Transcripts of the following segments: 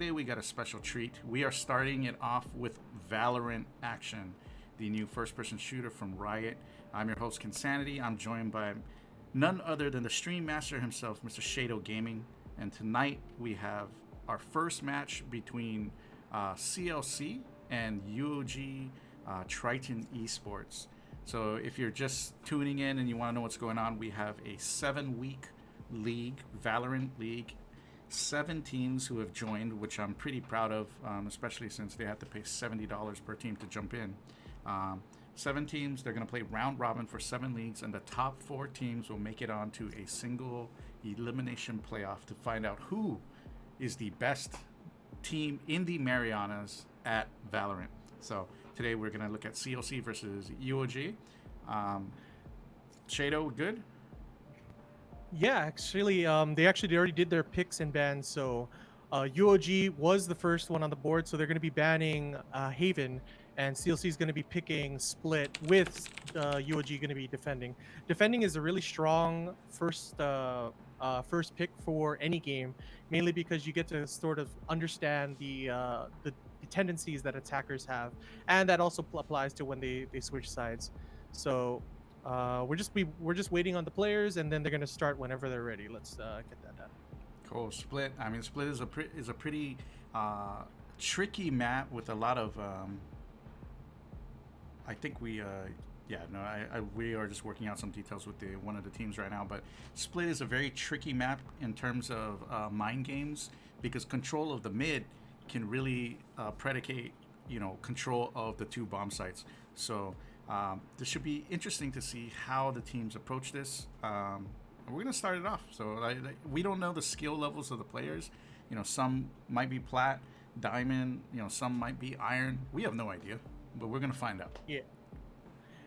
Today we got a special treat. We are starting it off with Valorant action, the new first-person shooter from Riot. I'm your host, Kinsanity. I'm joined by none other than the stream master himself, Mr. Shado Gaming. And tonight we have our first match between CLC and UOG Triton Esports. So if you're just tuning in and you want to know what's going on, we have a 7-week league, Valorant League, 7 teams who have joined, which I'm pretty proud of, especially since they had to pay $70 per team to jump in. 7 teams, they're going to play round robin for 7 leagues, and the top 4 teams will make it on to a single elimination playoff to find out who is the best team in the Marianas at Valorant. So today we're going to look at CLC versus UOG. Shado, good? Yeah, actually, they already did their picks and bans. So, UOG was the first one on the board, so they're going to be banning Haven, and CLC is going to be picking Split with UOG going to be defending. Defending is a really strong first pick for any game, mainly because you get to sort of understand the tendencies that attackers have, and that also applies to when they switch sides. So we're just waiting on the players, and then they're gonna start whenever they're ready. Let's get that done. Cool. Split. I mean, Split is a pretty tricky map with a lot of. I think we. Yeah, no, we are just working out some details with one of the teams right now. But Split is a very tricky map in terms of mind games, because control of the mid can really predicate, control of the 2 bomb sites. So this should be interesting to see how the teams approach this. We're gonna start it off. So we don't know the skill levels of the players. Some might be plat, diamond. Some might be iron. We have no idea, but we're gonna find out. Yeah,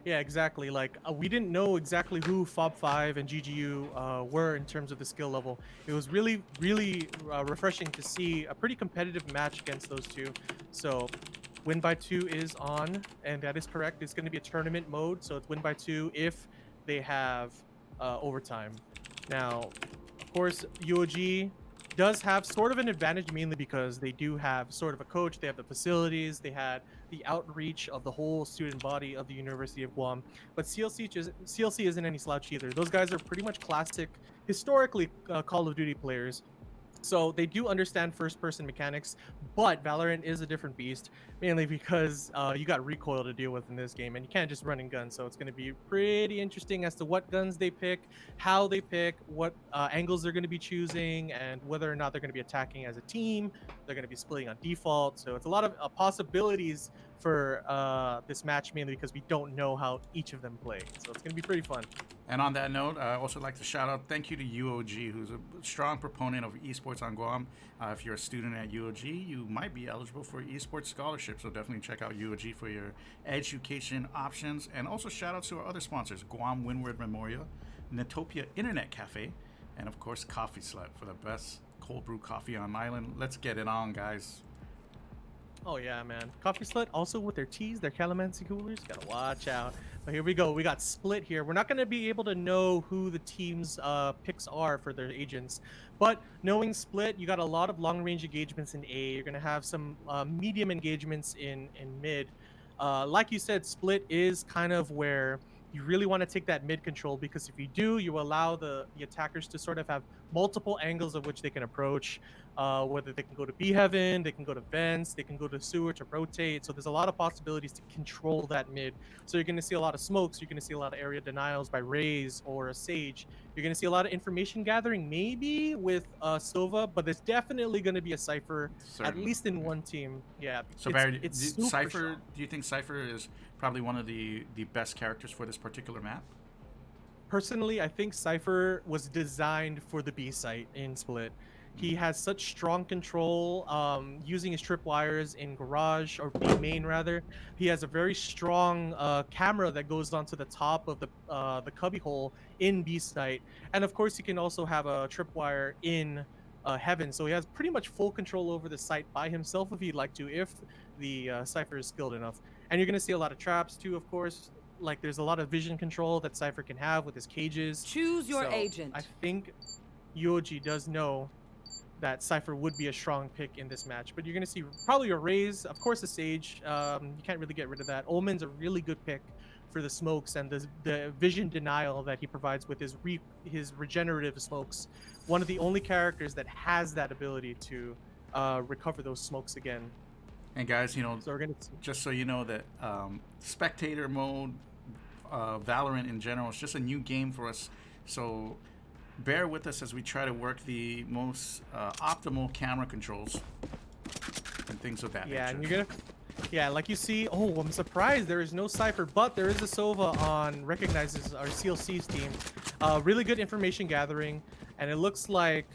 yeah, exactly. Like we didn't know exactly who Fob5 and GGU were in terms of the skill level. It was really, really refreshing to see a pretty competitive match against those two. So win by 2 is on, and that is correct. It's going to be a tournament mode, so it's win by 2 if they have overtime. Now, of course, UOG does have sort of an advantage, mainly because they do have sort of a coach. They have the facilities. They had the outreach of the whole student body of the University of Guam. But CLC isn't any slouch either. Those guys are pretty much classic, historically Call of Duty players. So they do understand first-person mechanics, but Valorant is a different beast, mainly because you got recoil to deal with in this game, and you can't just run and gun. So it's going to be pretty interesting as to what guns they pick, how they pick, what angles they're going to be choosing, and whether or not they're going to be attacking as a team. They're going to be splitting on default. So it's a lot of possibilities for this match, mainly because we don't know how each of them play. So it's going to be pretty fun. And on that note, I also like to shout out thank you to UOG, who's a strong proponent of esports on Guam. If you're a student at UOG, you might be eligible for esports scholarship, so definitely check out UOG for your education options. And also shout out to our other sponsors, Guam Windward Memorial, Netopia Internet Cafe, and of course Coffee Slut for the best cold brew coffee on island. Let's get it on, guys. Oh yeah, man. Coffee Slut also with their teas, their calamansi coolers. Gotta watch out. But here we go. We got Split here. We're not gonna be able to know who the team's picks are for their agents, but knowing Split, you got a lot of long-range engagements in A. You're gonna have some medium engagements in mid. Like you said, Split is kind of where you really want to take that mid control, because if you do, you allow the attackers to sort of have multiple angles of which they can approach. Whether they can go to B heaven, they can go to vents, they can go to sewer to rotate. So there's a lot of possibilities to control that mid. So you're going to see a lot of smokes. You're going to see a lot of area denials by Raze or a Sage. You're going to see a lot of information gathering, maybe with Sova, but there's definitely going to be a Cypher, at least in one team. Yeah. So Barry, Cypher, do you think Cypher is probably one of the best characters for this particular map? Personally, I think Cypher was designed for the B site in Split. He has such strong control using his tripwires in garage, or B main rather. He has a very strong camera that goes onto the top of the cubby hole in B site, and of course he can also have a tripwire in heaven. So he has pretty much full control over the site by himself if he'd like to, if the Cypher is skilled enough. And you're gonna see a lot of traps too, of course. Like there's a lot of vision control that Cypher can have with his cages. Choose your agent. I think UOG does know that Cypher would be a strong pick in this match. But you're going to see probably a Raze, of course a Sage. You can't really get rid of that. Omen's a really good pick for the smokes and the vision denial that he provides with his regenerative smokes. One of the only characters that has that ability to recover those smokes again. And guys, So we're going to see. just so you know that spectator mode, Valorant in general, is just a new game for us. So bear with us as we try to work the most optimal camera controls and things of that nature. And you're gonna, like you see. Oh, I'm surprised there is no Cypher, but there is a Sova on recognizes our CLC's team. Really good information gathering, and it looks like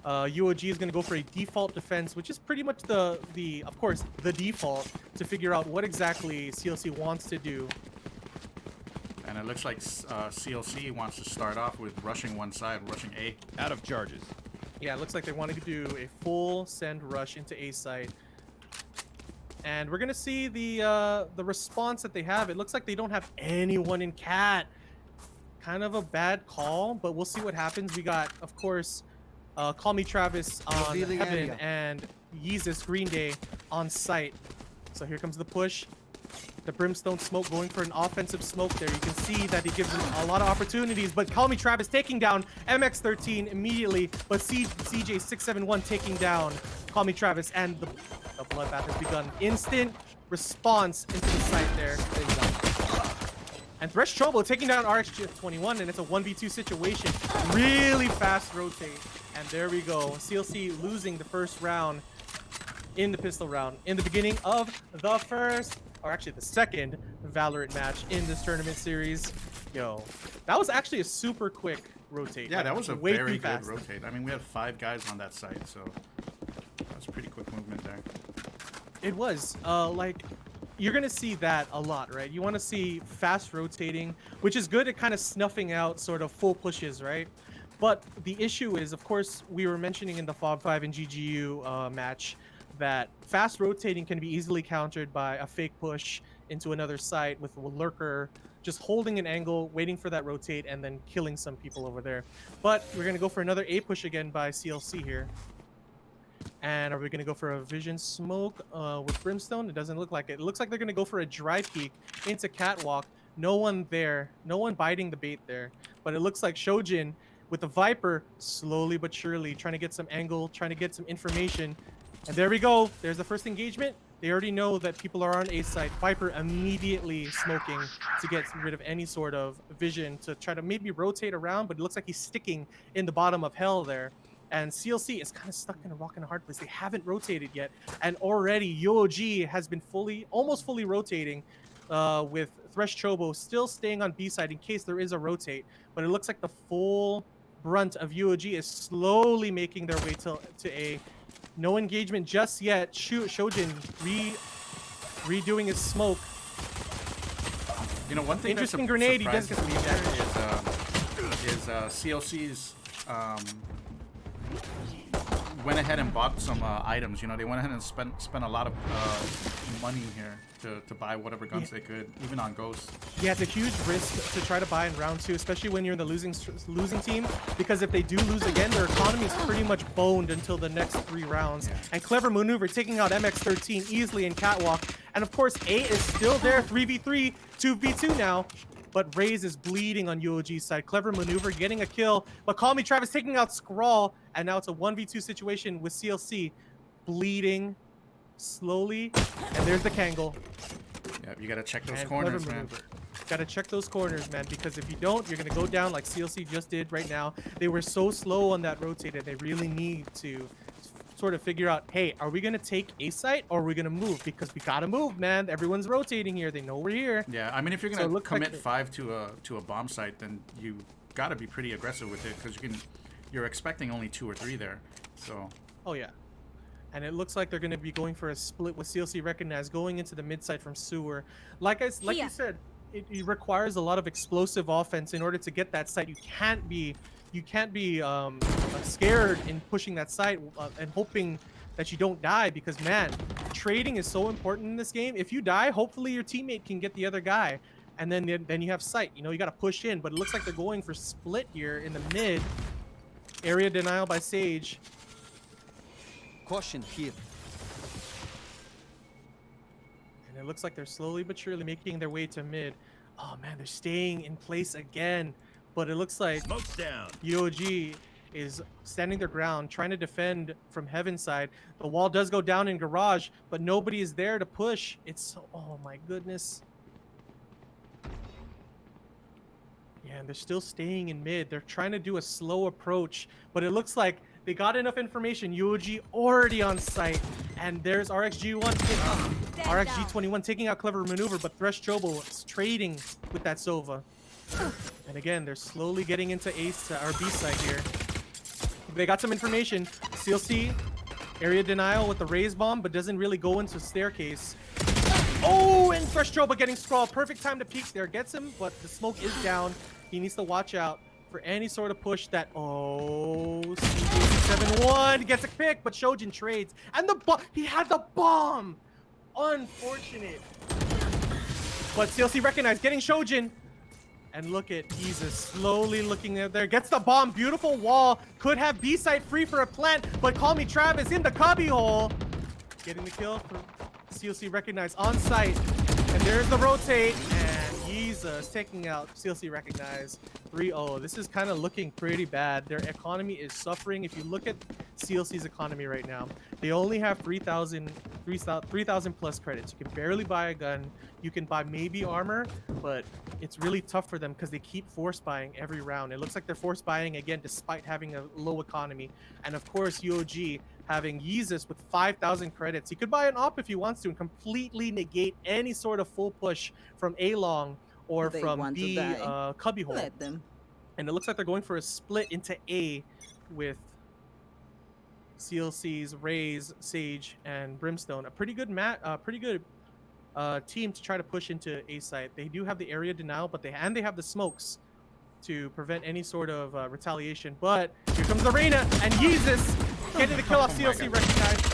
UOG is gonna go for a default defense, which is pretty much the of course the default to figure out what exactly CLC wants to do. And it looks like CLC wants to start off with rushing one side, rushing A. Out of charges. Yeah, it looks like they wanted to do a full send rush into A site. And we're gonna see the response that they have. It looks like they don't have anyone in Cat. Kind of a bad call, but we'll see what happens. We got, of course, Call Me Travis on Revealing Heaven area. and Yeezus Green Day on site. So here comes the push. The Brimstone smoke going for an offensive smoke there. You can see that he gives them a lot of opportunities, but Call Me Travis taking down MX13 immediately, but CJ671 taking down Call Me Travis, and the bloodbath has begun. Instant response into the site there. And Thresh Trouble taking down RxGF21, and it's a 1v2 situation. Really fast rotate, and there we go. CLC losing the first round in the pistol round in the beginning of the first, or actually the second Valorant match in this tournament series. Yo, that was actually a super quick rotate. Yeah, that was a way very too good fast. rotate. I mean, we had 5 guys on that site, so that was pretty quick movement there. It was like, you're gonna see that a lot, right? You want to see fast rotating, which is good at kind of snuffing out sort of full pushes, right? But the issue is, of course, we were mentioning in the Fob 5 and GGU match that fast rotating can be easily countered by a fake push into another site with a lurker just holding an angle, waiting for that rotate, and then killing some people over there. But we're gonna go for another A push again by CLC here. And are we going to go for a vision smoke with Brimstone? It doesn't look like it. It looks like they're going to go for a dry peek into Catwalk. No one there. No one biting the bait there. But it looks like Shojin with the Viper slowly but surely trying to get some angle, trying to get some information. And there we go. There's the first engagement. They already know that people are on A site. Viper immediately smoking to get rid of any sort of vision to try to maybe rotate around. But it looks like he's sticking in the bottom of hell there. And CLC is kind of stuck in a rock and a hard place. They haven't rotated yet. And already UOG has been almost fully rotating with Thresh Chobo still staying on B side in case there is a rotate. But it looks like the full brunt of UOG is slowly making their way to A. No engagement just yet. Shojin redoing his smoke. You know, one thing Interesting grenade. He does get to leave there is CLC's went ahead and bought some items. You know, they went ahead and spent a lot of money here to buy whatever guns they could, even on Ghost. Yeah, it's a huge risk to try to buy in round 2, especially when you're in the losing team, because if they do lose again, their economy is pretty much boned until the next 3 rounds. Yeah. And clever maneuver taking out MX13 easily in Catwalk. And of course, A is still there, 3v3, 2v2 now. But Raze is bleeding on UOG's side. Clever maneuver, getting a kill. But Call Me Travis taking out Scrawl. And now it's a 1v2 situation with CLC. Bleeding slowly. And there's the Kangol. Yeah, you gotta check those And corners, clever man. maneuver. Gotta check those corners, man, because if you don't, you're gonna go down like CLC just did right now. They were so slow on that rotate, and they really need to sort of figure out, hey, are we gonna take A site or are we gonna move? Because we gotta move, man. Everyone's rotating here. They know we're here. Yeah, I mean, if you're So it gonna looks like commit 5 to a bomb site, then you gotta be pretty aggressive with it because you're expecting only 2 or 3 there. So Oh yeah. And it looks like they're gonna be going for a split with CLC recognized, going into the mid side from sewer. Like you said, it requires a lot of explosive offense in order to get that site. You can't be scared in pushing that site and hoping that you don't die, because man, trading is so important in this game. If you die, hopefully your teammate can get the other guy, and then you have sight. You know, you got to push in. But it looks like they're going for split here in the mid. Area denial by Sage. Caution here. And it looks like they're slowly but surely making their way to mid. Oh man, they're staying in place again. But it looks like Smoke's down. UOG is standing their ground, trying to defend from Heaven side. The wall does go down in Garage, but nobody is there to push. It's so, oh my goodness. Yeah, and they're still staying in mid. They're trying to do a slow approach, but it looks like they got enough information. UOG already on site, and there's RxG1, RxG21 taking out Clever Maneuver, but Thresh Chobo is trading with that Sova. And again, they're slowly getting into Ace or B side here. They got some information. CLC, area denial with the raise bomb, but doesn't really go into staircase. Oh, and Thresh Chobo getting scrawled. Perfect time to peek there. Gets him, but the smoke is down. He needs to watch out for any sort of push that. Oh, CJ71 gets a pick, but Shojin trades. And he had the bomb. Unfortunate. But CLC recognized, getting Shojin. And look at Jesus slowly looking there. Gets the bomb. Beautiful wall. Could have B site free for a plant, but Call Me Travis in the cubby hole. Getting the kill for CLC recognized on site. And there's the rotate. And Jesus taking out CLC recognized 3-0. This is kind of looking pretty bad. Their economy is suffering. If you look at CLC's economy right now, they only have 3,000 plus credits. You can barely buy a gun. You can buy maybe armor, but it's really tough for them because they keep force buying every round. It looks like they're force buying again despite having a low economy. And of course, UOG having Yeezus with 5,000 credits. He could buy an op if he wants to and completely negate any sort of full push from A-Long or from B cubby hole. Let them. And it looks like they're going for a split into A with CLC's Raze, Sage, and Brimstone. A pretty good team to try to push into A site. They do have the area denial, but they have the smokes to prevent any sort of retaliation. But here comes the Reina and Yeezus getting the kill off CLC recognized.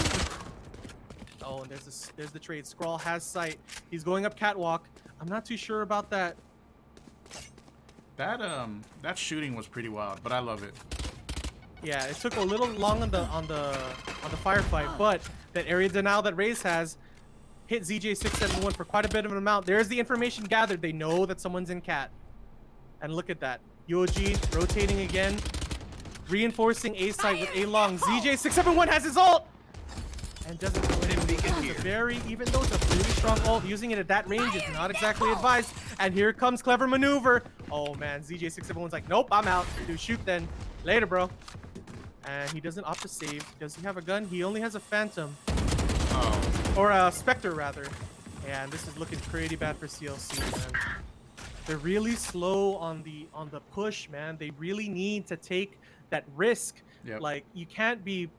Oh, and there's the trade. Scrawl has sight. He's going up catwalk. I'm not too sure about that. That shooting was pretty wild, but I love it. Yeah, it took a little long on the firefight, but that area denial that Raze has hit ZJ671 for quite a bit of an amount. There's the information gathered. They know that someone's in cat. And look at that. UOG rotating again. Reinforcing A site with A-Long. ZJ671 has his ult! And doesn't go in. Even though it's a really strong ult, using it at that range is not exactly advised. And here comes Clever Maneuver. Oh man, ZJ671's like, nope, I'm out. Dude, shoot then. Later, bro. And he doesn't opt to save. Does he have a gun? He only has a Phantom. Oh. Or a Spectre, rather. And this is looking pretty bad for CLC, man. They're really slow on the push, man. They really need to take that risk. Yep. Like you can't be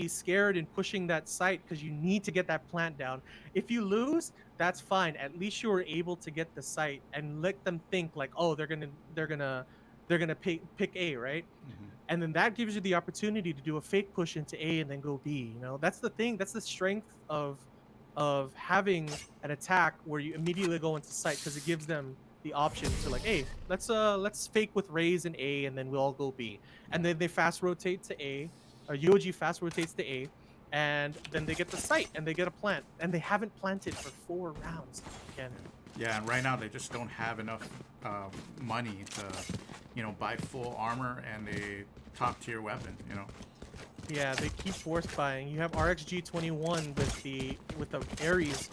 scared in pushing that site because you need to get that plant down. If you lose, that's fine. At least you were able to get the site and let them think like, oh, they're gonna pick A, right? Mm-hmm. And then that gives you the opportunity to do a fake push into A and then go B. You know, that's the thing. That's the strength of having an attack where you immediately go into site because it gives them the option to like, hey, let's fake with Raze and A, and then we'll all go B. And then they fast rotate to A, or UOG fast rotates to A, and then they get the site and they get a plant, and they haven't planted for 4 rounds again. Yeah, and right now they just don't have enough money to, buy full armor and a top tier weapon. Yeah, they keep force buying. You have RxG21 with the Ares,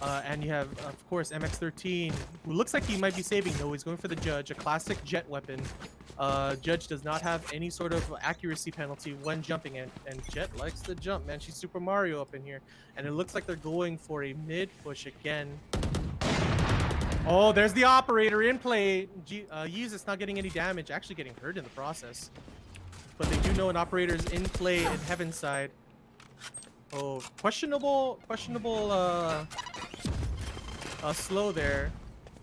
and you have of course MX13, who looks like he might be saving. No, he's going for the Judge, a classic jet weapon. Judge does not have any sort of accuracy penalty when jumping, and Jet likes to jump, man. She's Super Mario up in here, and it looks like they're going for a mid push again. Oh, there's the operator in play. Yeezus not getting any damage, actually getting hurt in the process. But they do know an operator is in play in Heaven's side. Oh, questionable slow there.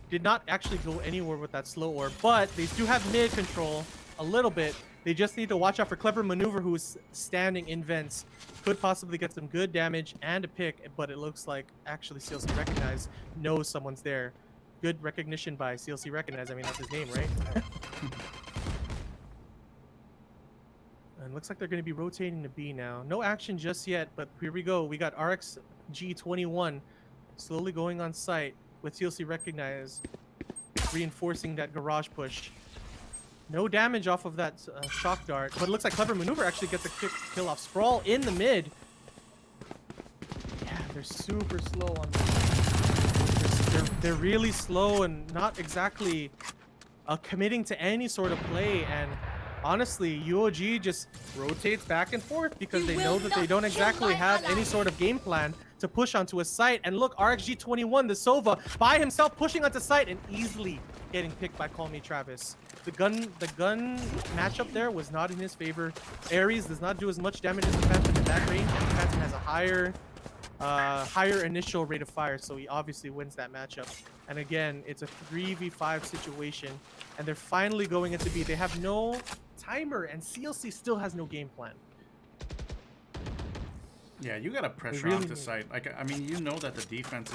Did not actually go anywhere with that slow orb, but they do have mid control a little bit. They just need to watch out for Clever Maneuver, who's standing in vents. Could possibly get some good damage and a pick, but it looks like actually CLC Recognize knows someone's there. Good recognition by CLC Recognize. I mean, that's his name, right? and looks like they're going to be rotating to B now. No action just yet, but here we go. We got RXG21 slowly going on site with TLC recognized, reinforcing that garage push. No damage off of that shock dart, but it looks like Clever Maneuver actually gets a kill off. Sprawl in the mid. Yeah, they're super slow on this. They're really slow and not exactly committing to any sort of play. And honestly, UOG just rotates back and forth because they know that they don't exactly have any sort of game plan to push onto a site. And look, RXG21, the Sova, by himself pushing onto site and easily getting picked by Call Me Travis. The gun matchup there was not in his favor. Ares does not do as much damage as the Phantom in that range, and the Phantom has a higher initial rate of fire, so he obviously wins that matchup. And again, it's a 3v5 situation, and they're finally going into B. They have no timer, and CLC still has no game plan. Yeah, you gotta pressure really off the site. Like, I mean, you know that the defense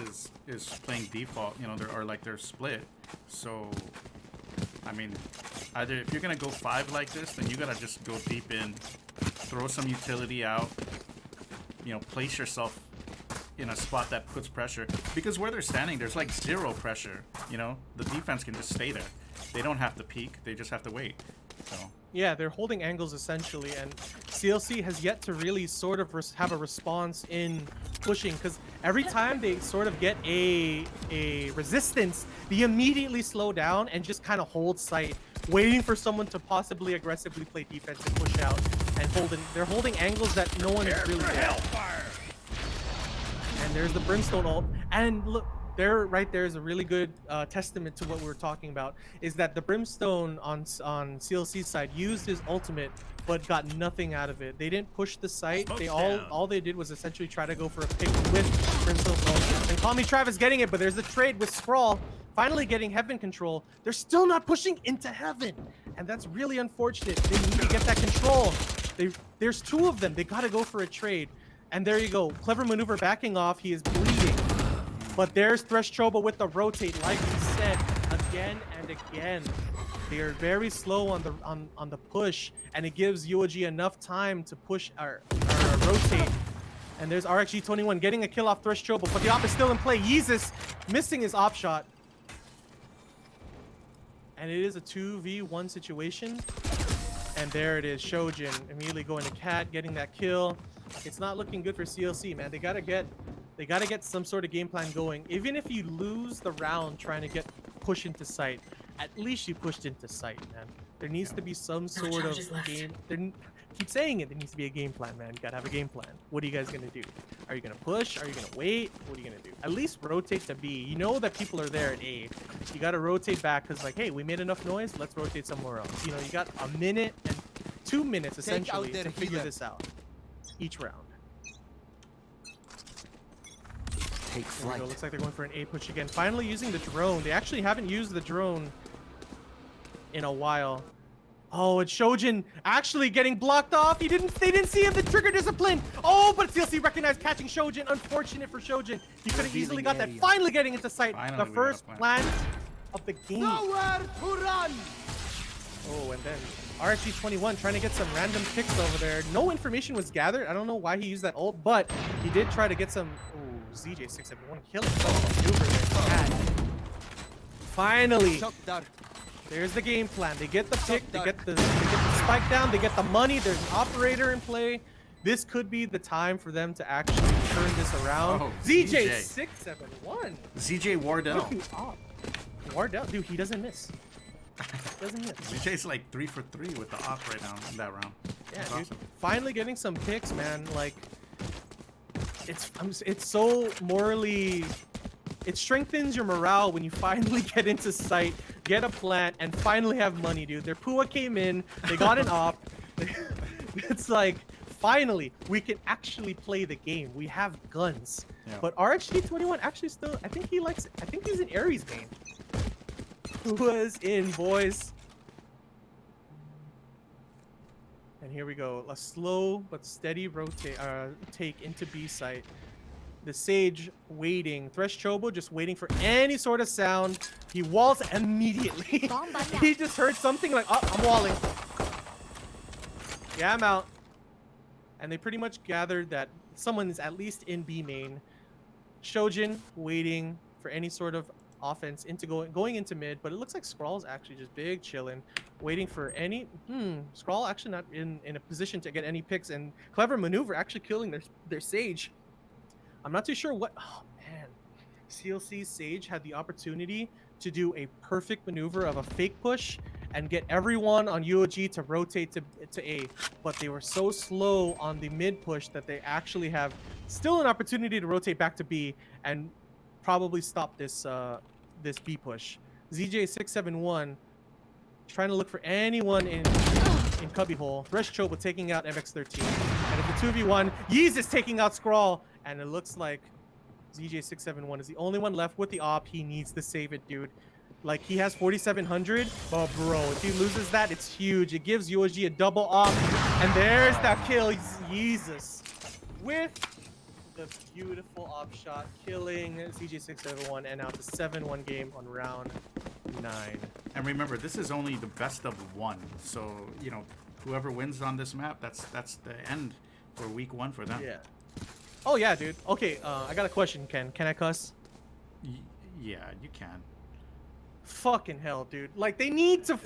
is playing default. You know, they're split. So, I mean, either if you're gonna go 5 like this, then you gotta just go deep in, throw some utility out. You know, place yourself in a spot that puts pressure, because where they're standing, there's like 0 pressure. You know, the defense can just stay there. They don't have to peek. They just have to wait. So. Yeah, they're holding angles essentially, and CLC has yet to really sort of have a response in pushing, because every time they sort of get a resistance, they immediately slow down and just kind of hold site, waiting for someone to possibly aggressively play defense and push out, and they're holding angles that no one is really there. And there's the Brimstone ult, and look, there right there is a really good testament to what we were talking about, is that the Brimstone on CLC's side used his ultimate but got nothing out of it. They didn't push the site. They all they did was essentially try to go for a pick with Brimstone's ultimate. And Call Me Travis getting it, but there's the trade with Sprawl finally getting Heaven control. They're still not pushing into Heaven, and that's really unfortunate. They need to get that control. There's 2 of them. They got to go for a trade. And there you go. Clever Maneuver backing off. He is bleeding. But there's Thresh Choba with the rotate, like we said, again and again. They are very slow on the push, and it gives UOG enough time to push or rotate. And there's RXG21 getting a kill off Thresh Choba, but the op is still in play. Yeezus missing his op shot. And it is a 2v1 situation. And there it is, Shojin immediately going to Cat, getting that kill. It's not looking good for CLC, man. They gotta get some sort of game plan going. Even if you lose the round trying to get push into sight, at least you pushed into sight, man. There needs to be some sort of game. Keep saying it. There needs to be a game plan, man. You gotta have a game plan. What are you guys gonna do? Are you gonna push? Are you gonna wait? What are you gonna do? At least rotate to B. You know that people are there at A. You gotta rotate back because, like, hey, we made enough noise. Let's rotate somewhere else. You know, you got a minute and 2 minutes essentially to figure this out. Each round. Take flight. Looks like they're going for an A push again. Finally using the drone. They actually haven't used the drone in a while. Oh, it's Shojin actually getting blocked off. They didn't see him. The trigger discipline. Oh, but TLC recognized catching Shojin. Unfortunate for Shojin. He could have easily got that. Finally getting into sight. The first plant of the game. Nowhere to run. Oh, and then RXG21 trying to get some random picks over there. No information was gathered. I don't know why he used that ult, but he did try to get some. Ooh, ZJ671 killing maneuver there. Finally, there's the game plan. They get the pick, they get the spike down, they get the money. There's an operator in play. This could be the time for them to actually turn this around. Oh, ZJ671. ZJ Wardell. Wardell, dude, he doesn't miss. Doesn't miss. ZJ's like 3 for 3 with the op right now in that round. Yeah, That's dude. awesome. Finally getting some picks, man. Like, it's so morally. It strengthens your morale when you finally get into sight, get a plant, and finally have money, dude. Their Pua came in, they got an op. It's like, finally, we can actually play the game. We have guns. Yeah. But RXG21 actually still, I think he's in Ares main. Pua's in, boys. And here we go. A slow but steady rotate, take into B site. The Sage waiting. Thresh Chobo just waiting for any sort of sound. He walls immediately. He just heard something like, oh, I'm walling. Yeah, I'm out. And they pretty much gathered that someone is at least in B main. Shojin waiting for any sort of offense into going into mid, but it looks like Skrull's actually just big chilling, waiting for any. Skrull actually not in a position to get any picks, and clever maneuver actually killing their Sage. I'm not too sure what. Oh man, CLC's Sage had the opportunity to do a perfect maneuver of a fake push and get everyone on UOG to rotate to A, but they were so slow on the mid push that they actually have still an opportunity to rotate back to B and probably stop this B push. ZJ671 trying to look for anyone in cubbyhole. Thresh Choba taking out MX13, and if the 2v1, Yeez is taking out Skrull, and it looks like ZJ671 is the only one left with the op. He needs to save it, dude. Like, he has 4,700, but bro, if he loses that, it's huge. It gives UOG a double op, and there's that kill. Jesus. With the beautiful op shot, killing ZJ671, and now it's a 7-1 game on round 9. And remember, this is only the best of 1. So, you know, whoever wins on this map, that's the end for week 1 for them. Yeah. Oh, yeah, dude. Okay, I got a question, Ken. Can I cuss? Yeah, you can. Fucking hell, dude. Like, they need to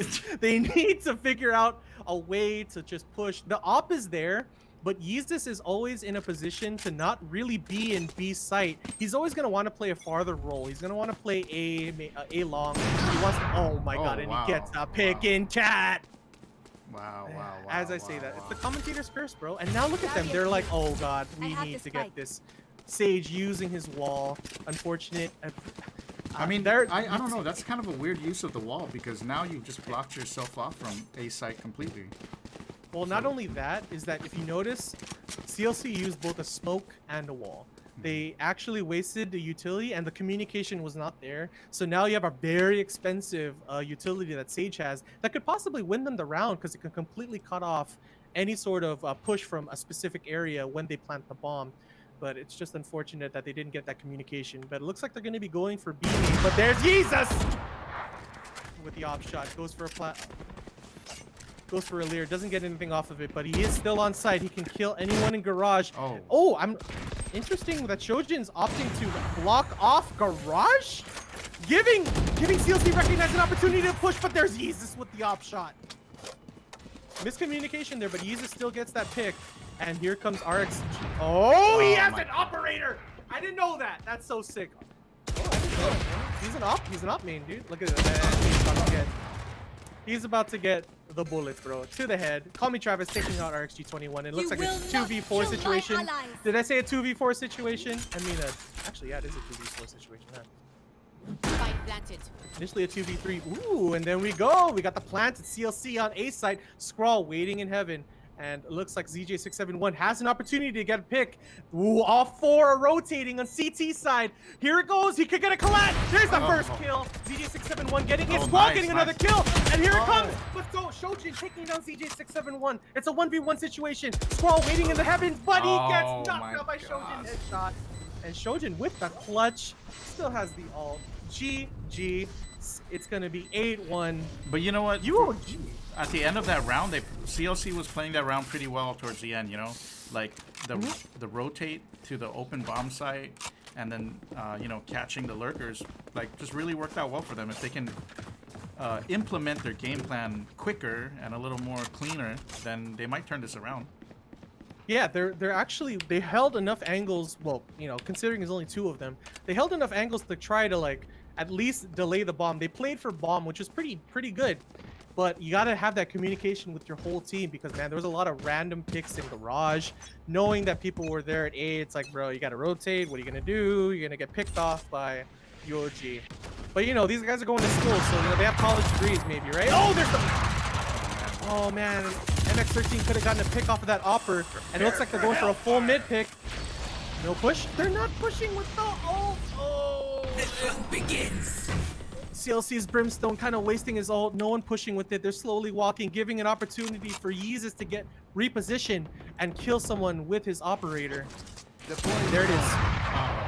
figure out a way to just push. The op is there, but Yeezus is always in a position to not really be in B site. He's always going to want to play a farther role. He's going to want to play A long. He wants to, oh my god, and wow. he gets a pick in chat. Wow. As I say that, it's the commentator's curse, bro. And now look at them. They're like, oh god, we need to get this. Sage using his wall. Unfortunate. I mean, I don't know. That's kind of a weird use of the wall because now you've just blocked yourself off from A site completely. Well, not only that, is that if you notice, CLC used both a smoke and a wall. They actually wasted the utility and the communication was not there. So now you have a very expensive utility that Sage has that could possibly win them the round because it can completely cut off any sort of push from a specific area when they plant the bomb. But it's just unfortunate that they didn't get that communication. But it looks like they're going to be going for B. But there's Jesus! With the op shot. Goes for a leer. Doesn't get anything off of it, but he is still on site. He can kill anyone in garage. Oh, I'm interesting that Shojin's opting to block off garage, giving CLC recognize an opportunity to push, but there's Yeezus with the op shot. Miscommunication there, but Yeezus still gets that pick. And here comes RX. Oh, he has an operator. I didn't know that. That's so sick. Oh, I didn't know that. He's an op main, dude. Look at that. He's about to get the bullets, bro, to the head. Call me Travis, taking out RxG21. It looks like a 2v4 situation. Did I say a 2v4 situation? I mean, actually, yeah, it is a 2v4 situation. Huh? Initially a 2v3. Ooh, and then we go. We got the planted CLC on A side. Skrull waiting in heaven. And it looks like ZJ671 has an opportunity to get a pick. Ooh, all 4 are rotating on CT side. Here it goes. He could get a collat. There's the first kill. ZJ671 getting it. Skrull getting another kill. And here it comes. Let's go. Shojin taking down ZJ671. It's a 1v1 situation. Skrull waiting in the heavens, but he gets knocked out by Shojin. Headshot. And Shojin with the clutch still has the ult. GG. It's going to be 8-1. But you know what? UOG. At the end of that round, CLC was playing that round pretty well towards the end, you know? Like, the rotate to the open bomb site and then, you know, catching the lurkers, like, just really worked out well for them. If they can implement their game plan quicker and a little more cleaner, then they might turn this around. Yeah, they held enough angles, well, you know, considering there's only 2 of them, they held enough angles to try to, like, at least delay the bomb. They played for bomb, which is pretty good. But you got to have that communication with your whole team because, man, there was a lot of random picks in garage. Knowing that people were there at A, it's like, bro, you got to rotate. What are you going to do? You're going to get picked off by UOG. But, you know, these guys are going to school, so, you know, they have college degrees maybe, right? Oh, there's the... Oh, man. MX13 could have gotten a pick off of that opper. And it looks like they're going for a full mid pick. No push. They're not pushing with the ult. Oh. The hunt begins. CLC's Brimstone kind of wasting his ult. No one pushing with it. They're slowly walking, giving an opportunity for Yeezus to get repositioned and kill someone with his operator. There it is.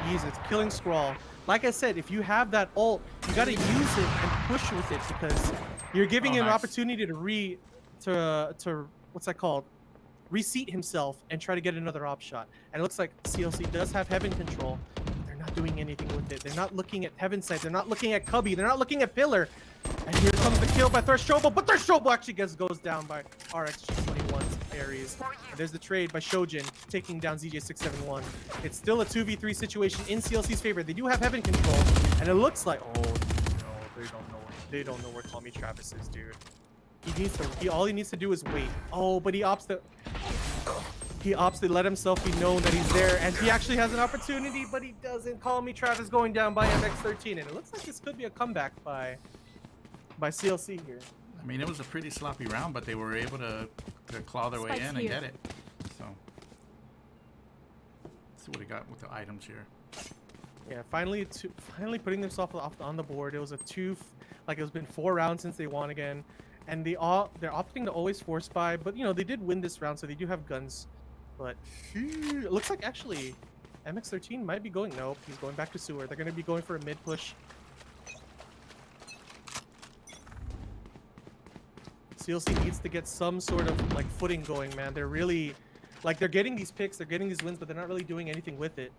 Yeezus killing Skrull. Like I said, if you have that ult, you got to use it and push with it because you're giving him an opportunity to what's that called? reseat himself, and try to get another op shot. And it looks like CLC does have Heaven control, but they're not doing anything with it. They're not looking at Heaven side. They're not looking at Cubby. They're not looking at Pillar. And here comes the kill by Threshobo, but Threshobo actually goes down by RXG21's Aries. And there's the trade by Shojin, taking down ZJ671. It's still a 2v3 situation in CLC's favor. They do have Heaven control, and it looks like, oh no, they don't know where Call Me Travis is, dude. All he needs to do is wait. Oh, but he opts to let himself be known that he's there, and he actually has an opportunity, but he doesn't. Call Me Travis going down by MX13, and it looks like this could be a comeback by CLC here. I mean, it was a pretty sloppy round, but they were able to claw their way in and get it. So, let's see what he got with the items here. Yeah, finally putting themselves on the board. It was it's been 4 rounds since they won again, and they're opting to always force buy. But you know, they did win this round, so they do have guns. But it looks like actually MX13 might be going. Nope, he's going back to sewer. They're going to be going for a mid push. CLC needs to get some sort of like footing going, man. They're really they're getting these picks, they're getting these wins, but they're not really doing anything with it.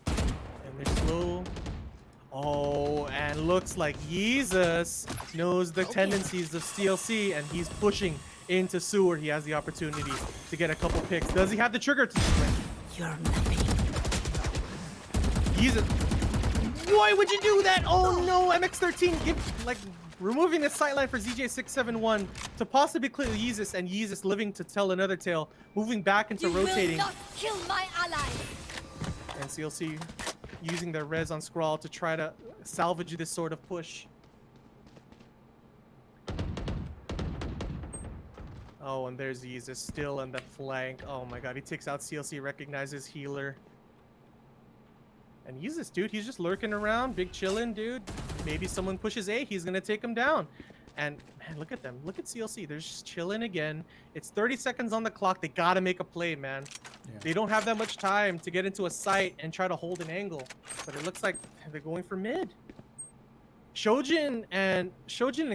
And they're slow. Oh, and looks like Jesus knows the tendencies of CLC, and he's pushing into sewer. He has the opportunity to get a couple picks. Does he have the trigger to swing? You're nothing. Jesus. Why would you do that? Oh no, MX13 removing the sightline for ZJ671 to possibly clear Yeezus, and Yeezus living to tell another tale, moving back into rotating. You will not kill my ally. And CLC using their res on Scrawl to try to salvage this sort of push. Oh, and there's Yeezus still on that flank. Oh my god, he takes out CLC, recognizes healer. And Yeezus, dude, he's just lurking around, big chillin', dude. Maybe someone pushes A, he's gonna take him down. And man, look at them. Look at CLC. They're just chilling again. It's 30 seconds on the clock. They gotta make a play, man. Yeah. They don't have that much time to get into a site and try to hold an angle. But it looks like they're going for mid. Shojin and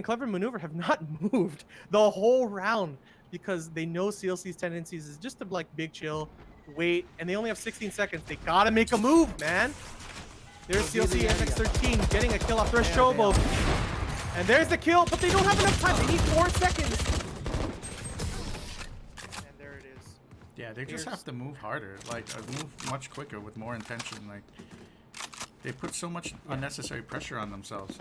Clever Maneuver have not moved the whole round because they know CLC's tendencies is just to like big chill, wait, and they only have 16 seconds. They gotta make a move, man. There's CLC MX13 getting a kill off their Shobo. And there's the kill, but they don't have enough time. They need 4 seconds. And there it is. Yeah, they just have to move harder, move much quicker with more intention. Like, they put so much unnecessary pressure on themselves.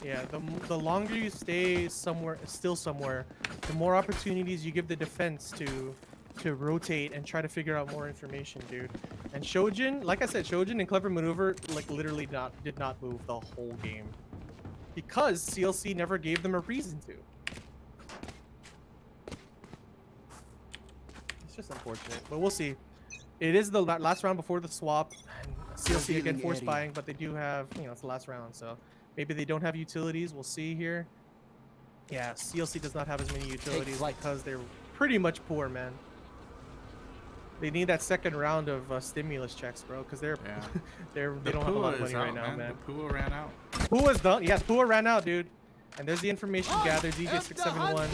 Yeah, the longer you stay still somewhere, the more opportunities you give the defense to rotate and try to figure out more information, dude. And Shojin, like I said, Shojin and Clever Maneuver literally did not move the whole game because CLC never gave them a reason to. It's just unfortunate, but we'll see. It is the last round before the swap, and CLC again force buying, but they do have, it's the last round, so maybe they don't have utilities. We'll see here. Yeah, CLC does not have as many utilities because they're pretty much poor, man. They need that second round of stimulus checks, bro, because they don't have a lot of money right now, man. The Pua ran out. Pua's done. Yeah, Pua ran out, dude. And there's the information gathered. DJ671.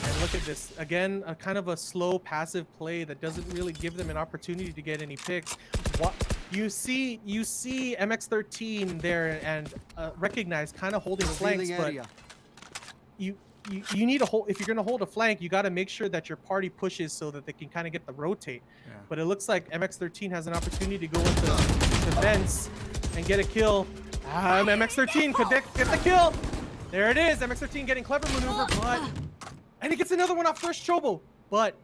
And look at this again. A kind of a slow, passive play that doesn't really give them an opportunity to get any picks. What you see MX13 there and recognize kind of holding flanks, but you need to hold. If you're gonna hold a flank, you got to make sure that your party pushes so that they can kind of get the rotate. Yeah. But it looks like MX13 has an opportunity to go into the vents and get a kill. MX13 could get the kill. There it is. MX13 getting Clever Maneuver, and he gets another one off first Chobo. But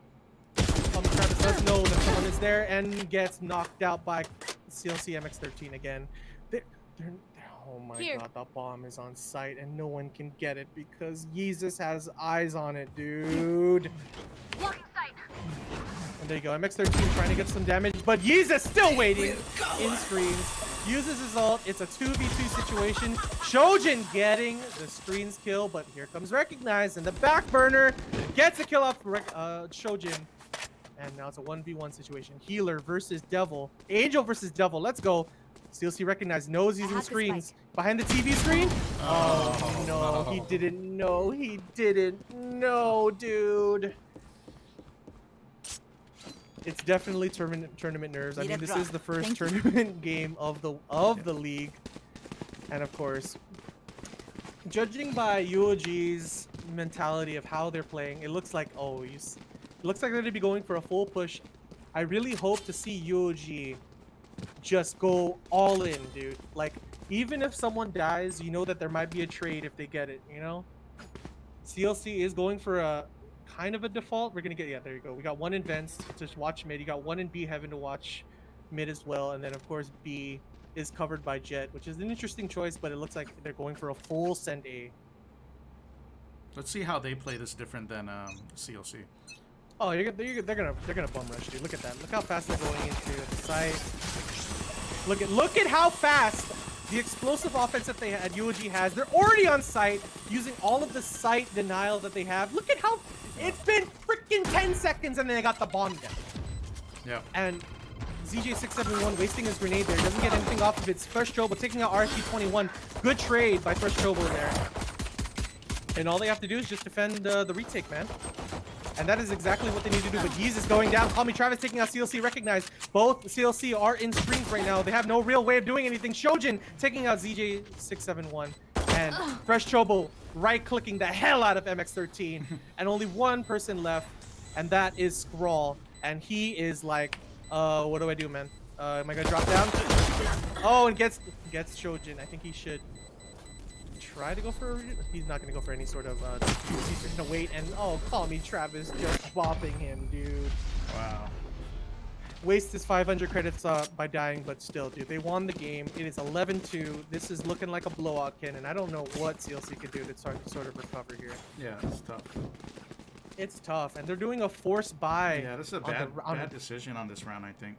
Travis does know that someone is there and gets knocked out by CLC MX13 again. Oh my god, that bomb is on site and no one can get it because Yeezus has eyes on it, dude. And there you go, MX13 trying to get some damage, but Yeezus still waiting in screens. Uses his ult, it's a 2v2 situation. Shojin getting the screens kill, but here comes Recognize, and the back burner gets a kill off Shojin. And now it's a 1v1 situation. Healer versus Devil. Angel versus Devil, let's go. CLC recognized, knows he's I in have the screens. spike. Behind the TV screen? Oh, no, he didn't know. He didn't know, dude. It's definitely tournament nerves. I Need mean, a this drop. is the first Thank you. tournament game of the league. And of course, judging by UOG's mentality of how they're playing, it looks like it looks like they're going to be going for a full push. I really hope to see UOG just go all in, dude. Like, even if someone dies, you know that there might be a trade if they get it, you know? CLC is going for a kind of a default. We're going to get, yeah, there you go. We got one in Vents to watch mid. You got one in B Heaven to watch mid as well. And then, of course, B is covered by Jet, which is an interesting choice, but it looks like they're going for a full send A. Let's see how they play this different than CLC. Oh, they're gonna bum rush, dude. Look at that. Look how fast they're going into the site. Look at how fast the explosive offense that UOG has. They're already on site using all of the site denial that they have. Look at how it's been freaking 10 seconds and then they got the bomb down. Yeah. And ZJ671 wasting his grenade there. Doesn't get anything off of it. Fresh Trouble taking out RSG21. Good trade by Fresh Trouble there. And all they have to do is just defend the retake, man. And that is exactly what they need to do. But Yeez is going down. Call Me Travis taking out CLC recognized. Both CLC are in screens right now. They have no real way of doing anything. Shojin taking out ZJ671. And Fresh Trouble right-clicking the hell out of MX13. And only one person left. And that is Scrawl. And he is like, what do I do, man? Am I gonna drop down? Oh, and gets Shojin. I think he should try to go for he's not gonna go for any sort of he's just gonna wait and Call Me Travis just bopping him, dude. Wow. Waste his 500 credits by dying, but still, dude, they won the game. It is 11-2. This is looking like a blowout, Ken, and I don't know what CLC could do to sort of recover here. Yeah, it's tough. It's tough, and they're doing a forced buy. Yeah, this is a bad decision on this round, I think.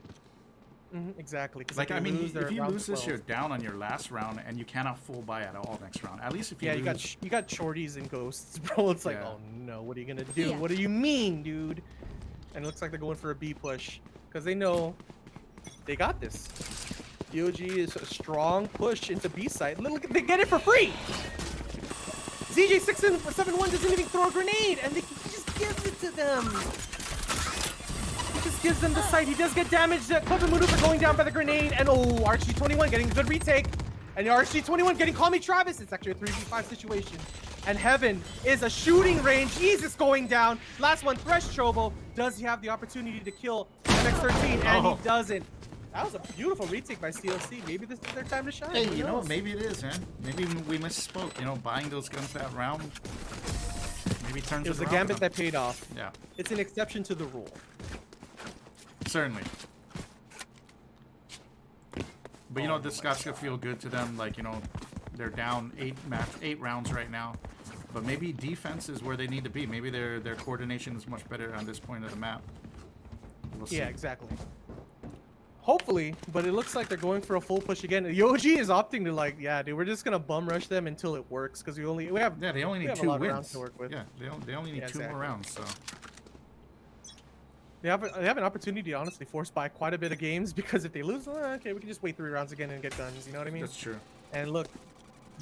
Exactly. Like, I mean, if you lose this, 12. you're down on your last round, and you cannot full buy at all next round. At least if you lose... you got shorties and ghosts, bro. It's like, oh no, what are you gonna do? Yeah. What do you mean, dude? And it looks like they're going for a B push because they know they got this. DOG is a strong push into B site. Look, they get it for free. ZJ671 doesn't even throw a grenade, and he just gives it to them. He just gives them the site. He does get damaged. Clever maneuver going down by the grenade. And RG21 getting a good retake. And RG21 getting Call Me Travis. It's actually a 3v5 situation. And Heaven is a shooting range. Jesus going down. Last one, Thresh Trobo. Does he have the opportunity to kill MX13? And he doesn't. That was a beautiful retake by CLC. Maybe this is their time to shine. Hey, you know what? Maybe it is, man. Maybe we misspoke. You know, buying those guns that round maybe turns It was a around gambit for them. that paid off. Yeah, It's an exception to the rule. certainly. But you know, this guy's gonna feel good to them. Like, you know, they're down 8 rounds right now. But maybe defense is where they need to be. Maybe their coordination is much better on this point of the map. We'll see. Yeah, exactly. Hopefully, but it looks like they're going for a full push again. Yoji is opting to like, yeah, dude, we're just gonna bum rush them until it works because we have Yeah, they only we need have a 2 lot of wins. rounds to work with. Yeah, they only need Yeah, 2 more exactly. rounds. So They have an opportunity to honestly force buy quite a bit of games because if they lose, okay, we can just wait 3 rounds again and get guns. You know what I mean? that's true. And look,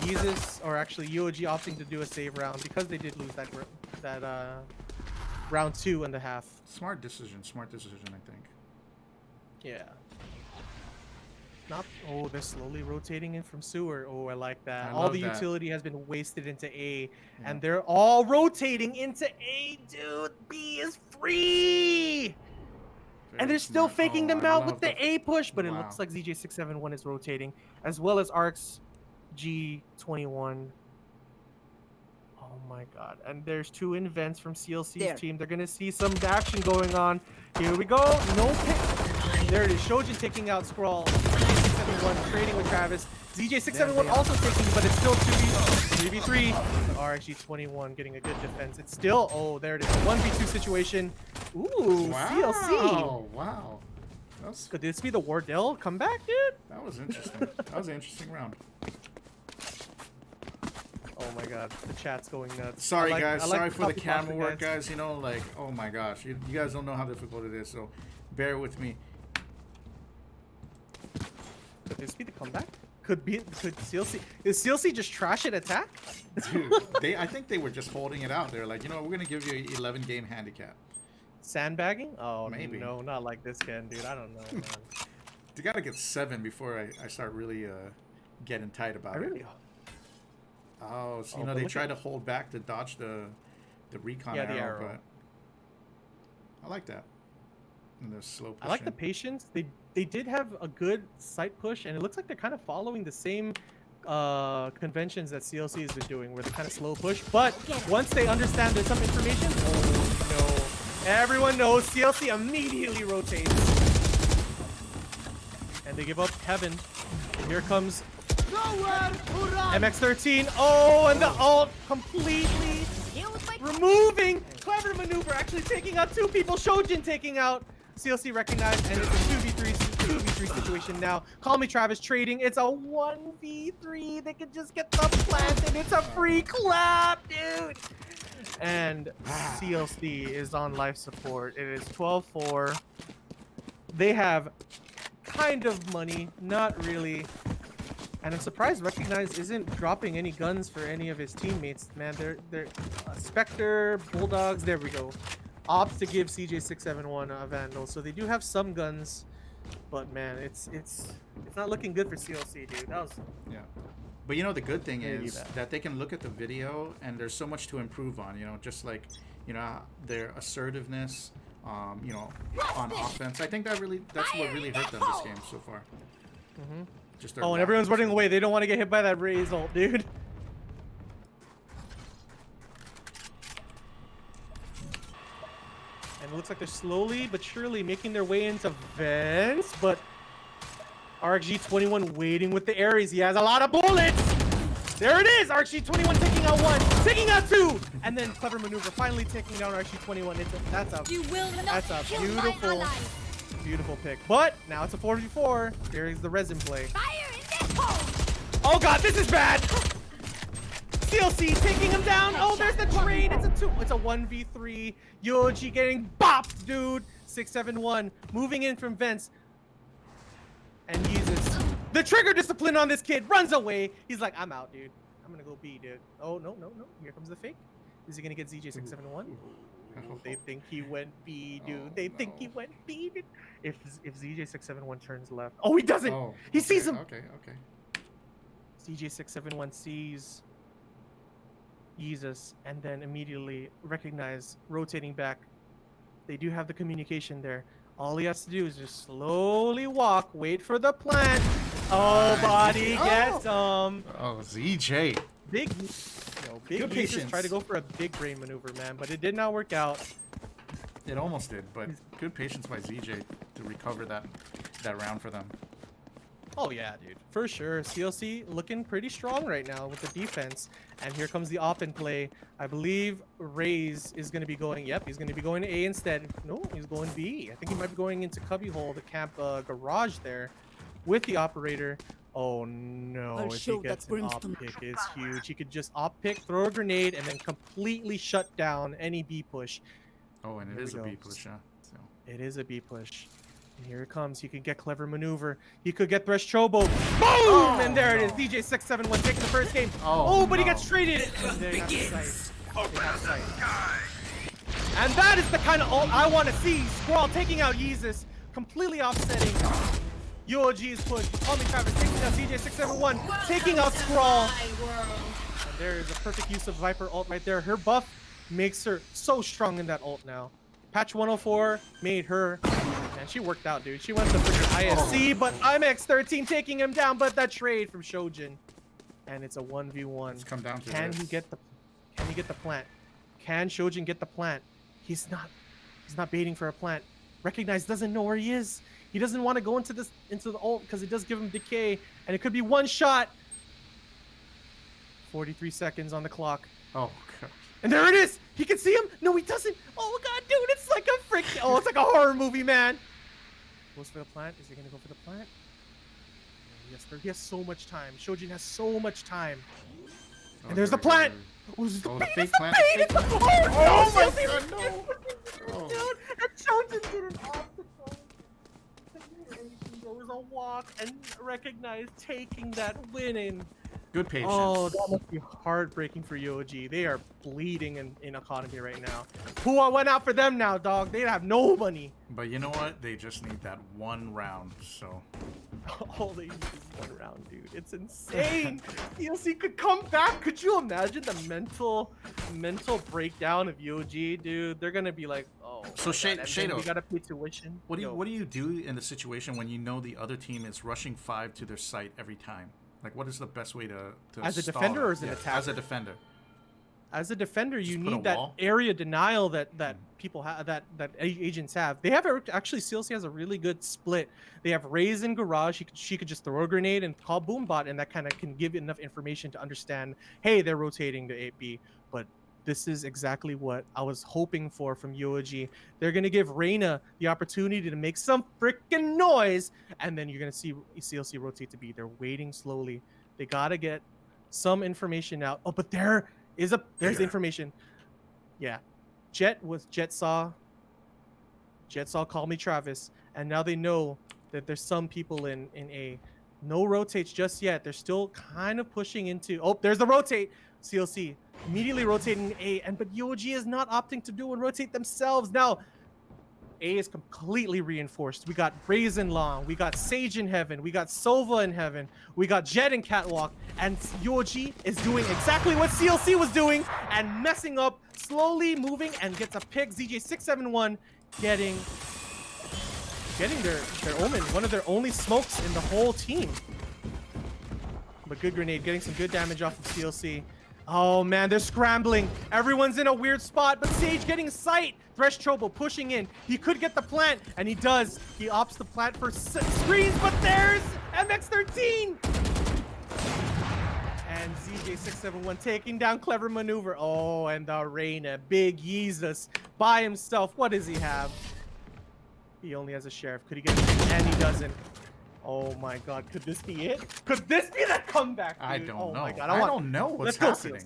Yeezus, or actually UOG opting to do a save round because they did lose that round 2 and a half. Smart decision, I think. Yeah. Not. Oh, they're slowly rotating in from sewer. Oh, I like that. I All love the that. utility has been wasted into A, Yeah. and they're all rotating into A, dude. B is free. Very And they're still smart. faking Oh, them I out love with the A push, but it Wow. looks like ZJ671 is rotating, as well as Arc's G21. Oh my god. And there's 2 invents from CLC's There. team. They're going to see some action going on. Here we go. No pick. There it is. Shojin taking out Scrawl. ZJ671 trading with Travis. ZJ671 also taking, but it's still 3v3. RXG21 getting a good defense. It's still, oh, there it is. A 1v2 situation. Ooh, CLC. Wow. Could this be the Wardell comeback, dude? That was interesting. That was an interesting round. Oh my god, the chat's going nuts. Sorry, I like- guys. I like Sorry for the copy camera pasta, work, guys. You know, like, oh my gosh. You guys don't know how difficult it is, so bear with me. Could this be the comeback? Could CLC? Is CLC just trash at attack? Dude, I think they were just holding it out. They're like, you know, we're gonna give you an 11 game handicap. Sandbagging? Oh, Maybe. no, not like this, Ken, dude. I don't know, man. They gotta get 7 before I start really getting tight about it. Oh, so, you know, they try to hold back to dodge the recon Yeah, the arrow, arrow. but I like that. And the slow push. I like the patience. They did have a good sight push, and it looks like they're kind of following the same conventions that CLC has been doing, where they kind of slow push. But once they understand there's some information, oh no, everyone knows CLC immediately rotates, and they give up heaven. And here comes MX13. Oh, and the ult completely removing. Clever maneuver, actually taking out 2 people. Shojin taking out. CLC recognized, and it's a 2v3 situation now. Call me Travis trading. It's a 1v3. They can just get the plant, and it's a free clap, dude. And CLC is on life support. It is 12-4. They have kind of money, not really. And I'm surprised Recognize isn't dropping any guns for any of his teammates. Man, they're Spectre, Bulldogs. There we go. Opts to give CJ671 a Vandal, so they do have some guns, but man, it's not looking good for CLC, dude. That was But you know, the good thing is that they can look at the video, and there's so much to improve on. You know, just like, you know, their assertiveness, you know, on offense. I think that's what really hurt them this game so far. Just their and everyone's running away. They don't want to get hit by that Raze ult, dude. And it looks like they're slowly but surely making their way into vents, but RxG21 waiting with the Ares. He has a lot of bullets. There it is. RxG21 taking out 1, taking out 2, and then clever maneuver finally taking down RxG21. That's a beautiful pick. But now it's a 4v4. There is the resin play. Oh god, this is bad. CLC taking him down. Oh, there's the trade. It's a 1v3. Yoji getting bopped, dude. 671 moving in from vents. And uses the trigger discipline on this kid. Runs away. He's like, I'm out, dude. I'm gonna go B, dude. Oh, no. Here comes the fake. Is he gonna get ZJ671? They think he went B, dude. They think he went B, dude. If ZJ671 turns left. Oh, he doesn't. He sees him. Okay. ZJ671 sees Jesus, and then immediately recognize, rotating back. They do have the communication there. All he has to do is just slowly walk, wait for the plant. Oh, body gets him. Oh, ZJ. Big Jesus tried to go for a big brain maneuver, man, but it did not work out. It almost did, but good patience by ZJ to recover that round for them. Oh yeah, dude, for sure. CLC looking pretty strong right now with the defense. And here comes the op in play. I believe Raze is going to be going, he's going to be going to A instead. No, he's going B. I think he might be going into cubbyhole, the camp garage there with the operator. Oh no, if he gets an op pick, it's huge. He could just op pick, throw a grenade, and then completely shut down any B push. Oh, and it is a B push, huh? So. It is a B push. And here it comes. He could get clever maneuver. He could get Thresh Chobo. Boom! And there it is. DJ671 taking the first game. But he gets traded. And there you have sight. And that is the kind of ult I want to see. Squall taking out Yeezus. Completely offsetting UOG's push. Call me Travis taking out DJ671. Taking out Squall. And there is a perfect use of Viper ult right there. Her buff makes her so strong in that ult now. Patch 104 made her, and she worked out, dude. She went to freaking ISC, but IMX13 taking him down, but that trade from Shojin. And it's a 1v1. It's come down to Can he get the plant? Can Shojin get the plant? He's not baiting for a plant. Recognize doesn't know where he is. He doesn't want to go into the ult because it does give him decay, and it could be one shot. 43 seconds on the clock. Oh god. And there it is! He can see him! No, he doesn't! Oh god, dude, it's like a freaking... Oh, it's like a horror movie, man! Goes for the plant. Is he gonna go for the plant? Yes, he has so much time. Shojin has so much time. And there's the plant! Oh, this is the fake plant! Oh my god, no! Dude, and Shojin didn't off the phone. There was a walk, and recognize taking that win in. Good patience. Oh, that must be heartbreaking for UOG. They are bleeding in economy right now. Who went out for them now, dog? They have no money. But you know what? They just need that one round. So All they need is one round, dude. It's insane. ELC could come back. Could you imagine the mental breakdown of UOG, dude? They're gonna be like, oh. So Shado, we gotta pay tuition. what do you do in the situation when you know the other team is rushing 5 to their site every time? Like, what is the best way to as a stall defender that? or as an attacker? As a defender. As a defender, you Just put a need that wall? area denial that people have, that agents have. They have actually CLC has a really good split. They have Raze in garage. She could just throw a grenade and call Boombot, and that kind of can give enough information to understand, hey, they're rotating to 8B. But this is exactly what I was hoping for from UOG. They're gonna give Reyna the opportunity to make some freaking noise, and then you're gonna see CLC rotate to B. They're waiting slowly. They gotta get some information out. Oh, but there's Yeah. information. Yeah, Jet saw call me Travis, and now they know that there's some people in A. No rotates just yet. They're still kind of pushing into. Oh, there's the rotate. CLC immediately rotating A, but UOG is not opting to do and rotate themselves now. A is completely reinforced. We got Brazen Long, we got Sage in heaven, we got Sova in heaven, we got Jet in Catwalk, and UOG is doing exactly what CLC was doing and messing up, slowly moving, and gets a pick. ZJ671 getting their Omen, one of their only smokes in the whole team. But good grenade, getting some good damage off of CLC. Oh man, they're scrambling. Everyone's in a weird spot, but Sage getting sight. Thresh Trobo pushing in. He could get the plant, and he does. He opts the plant for screens, but there's MX13! And ZJ671 taking down Clever Maneuver. Oh, and the Reyna, Big Yeezus by himself. What does he have? He only has a Sheriff. Could he get it? And he doesn't. Oh my god, could this be it? Could this be the comeback, dude? I don't know. My god, I don't know what's Let's happening.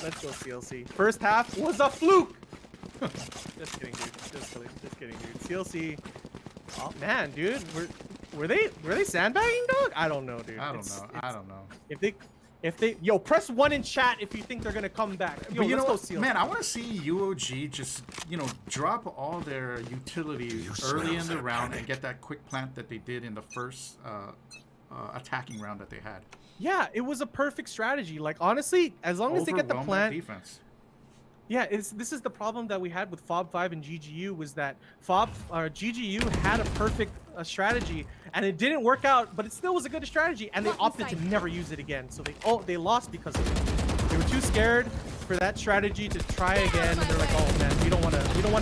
Go CLC. Let's go CLC. First half was a fluke. Just kidding, dude. Just kidding, dude. CLC. Oh man, dude, were they sandbagging, dog? I don't know, dude. I don't know. If they yo, press 1 in chat if you think they're gonna come back. Yo, But you know let's go what? CLC. Man, I want to see UOG just, drop all their utilities early in the round and get that quick plant that they did in the first attacking round that they had. Yeah, it was a perfect strategy. Like honestly, as long as they get the Overwhelm plant. that defense. Yeah, this is the problem that we had with FOB5 and GGU was that GGU had a perfect strategy and it didn't work out, but it still was a good strategy and they opted to never use it again. So they lost because of it. They were too scared for that strategy to try again, and they're like, oh man, we don't want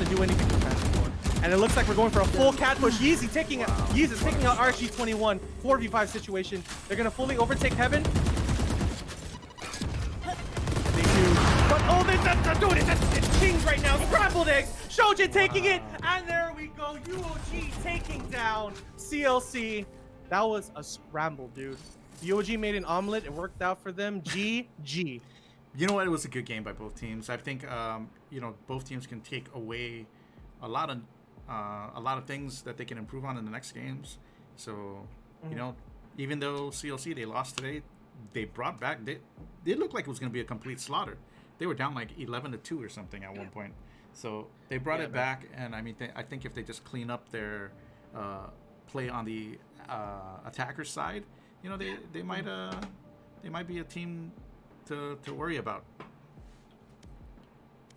to do anything with that anymore. And it looks like we're going for a full cat push. Yeezy taking out RG21 4v5 situation. They're gonna fully overtake Heaven. They're doing it. It's Kings right now. Scrambled eggs. Shojin taking it. And there we go. UOG taking down CLC. That was a scramble, dude. UOG made an omelet. It worked out for them. GG. You know what? It was a good game by both teams. I think both teams can take away a lot of things that they can improve on in the next games. So, even though CLC they lost today, they brought back. They looked like it was going to be a complete slaughter. They were down like 11-2 or something at one point. So they brought it back, and I mean, I think if they just clean up their play on the attacker side, they might be a team to worry about.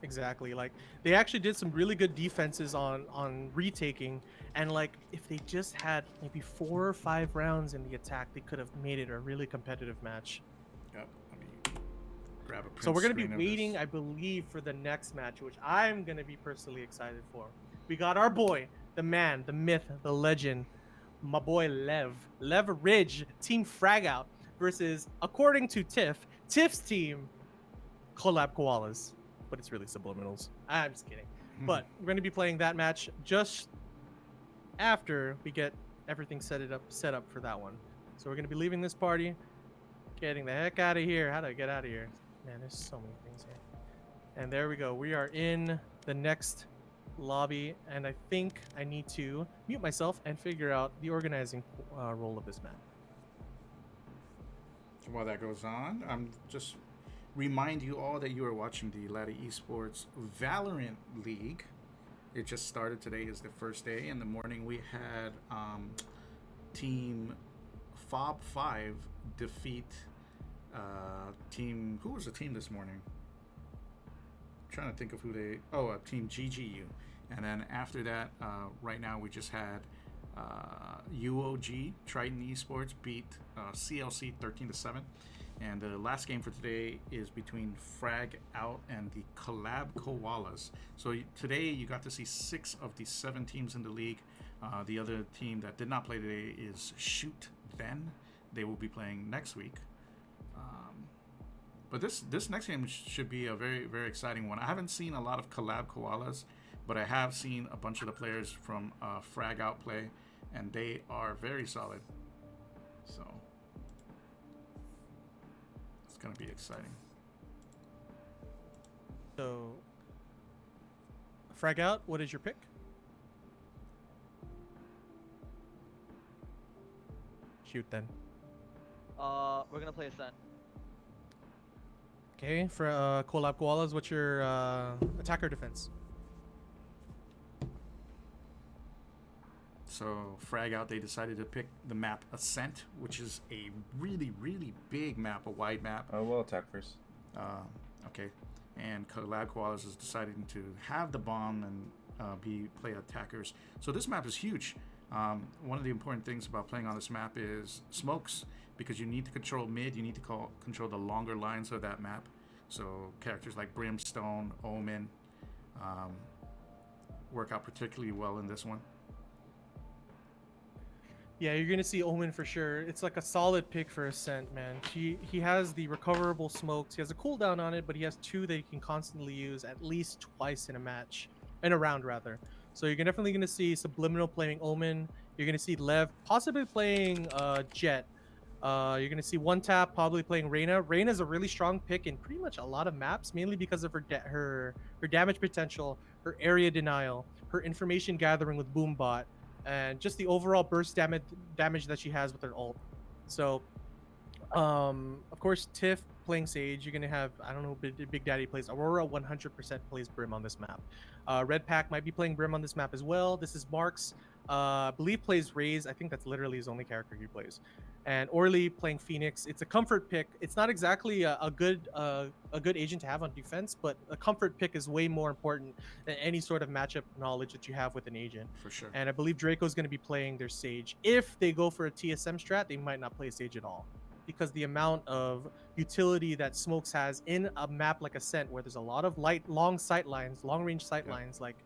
Exactly. Like they actually did some really good defenses on retaking, and like if they just had maybe 4 or 5 rounds in the attack, they could have made it a really competitive match. Yep. Let me grab a print So we're going to be screen of waiting, this. I believe, for the next match, which I'm going to be personally excited for. We got our boy, the man, the myth, the legend, my boy Lev Ridge, Team Fragout versus, according to Tiff's team, Collab Koalas. But it's really Subliminals. I'm just kidding. But we're going to be playing that match just after we get everything set up for that one. So we're going to be leaving this party, getting the heck out of here. How do I get out of here? Man, there's so many things here. And there we go. We are in the next lobby, and I think I need to mute myself and figure out the organizing role of this map. While that goes on, I'm just remind you all that you are watching the Laddie Esports Valorant League. It just started today. Is the first day. In the morning, we had Team Fob 5 defeat team. Who was the team this morning? I'm trying to think of who they. Oh, Team GGU. And then after that, right now we just had UOG Triton Esports beat CLC 13-7. And the last game for today is between Frag Out and the Collab Koalas. So today you got to see 6 of the 7 teams in the league. The other team that did not play today is Shoot Then. They will be playing next week. But this next game should be a very, very exciting one. I haven't seen a lot of Collab Koalas, but I have seen a bunch of the players from Frag Out play, and they are very solid. So it's going to be exciting. So, Frag Out, what is your pick? Shoot then. We're gonna play Ascent. Okay, for Collab Koalas, what's your attacker defense? So Frag Out, they decided to pick the map Ascent, which is a really, really big map, a wide map. We'll attack first. Okay. And Collab Koalas is deciding to have the bomb and play attackers. So this map is huge. One of the important things about playing on this map is smokes, because you need to control mid, you need to control the longer lines of that map. So characters like Brimstone, Omen work out particularly well in this one. Yeah, you're gonna see Omen for sure. It's like a solid pick for Ascent, man. He has the recoverable smokes. He has a cooldown on it, but he has 2 that he can constantly use at least twice in a match, in a round rather. So you're definitely gonna see Subliminal playing Omen. You're gonna see Lev possibly playing Jet. You're gonna see One Tap probably playing Reyna. Reyna's a really strong pick in pretty much a lot of maps, mainly because of her damage potential, her area denial, her information gathering with Boombot, and just the overall burst damage that she has with her ult. So, of course, Tiff playing Sage. You're gonna have, I don't know, Big Daddy plays Aurora. 100% plays Brim on this map. Red Pack might be playing Brim on this map as well. This is Marks. I believe plays Raze. I think that's literally his only character he plays. And Orly playing Phoenix. It's a comfort pick. It's not exactly a good agent to have on defense, but a comfort pick is way more important than any sort of matchup knowledge that you have with an agent. For sure. And I believe Draco's going to be playing their Sage. If they go for a TSM strat, they might not play Sage at all, because the amount of utility that Smokes has in a map like Ascent, where there's a lot of long sight lines, long range sight lines, like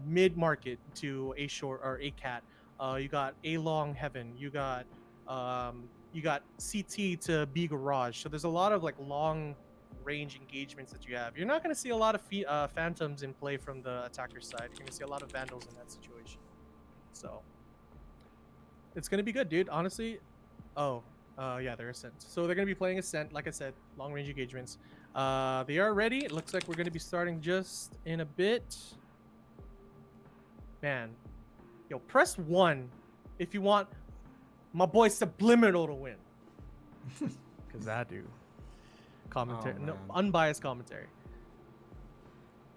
mid market to A short or A cat. You got A long heaven. You got CT to B garage. So there's a lot of like long range engagements that you have. You're not going to see a lot of phantoms in play from the attacker side. You're going to see a lot of vandals in that situation. So it's going to be good, dude. Honestly. Yeah, they're Ascent. So they're going to be playing Ascent, like I said, long range engagements. They are ready. It looks like we're going to be starting just in a bit. Man, yo, press 1 if you want my boy Subliminal to win. Because I do. Commentary. Oh, No, man. unbiased commentary.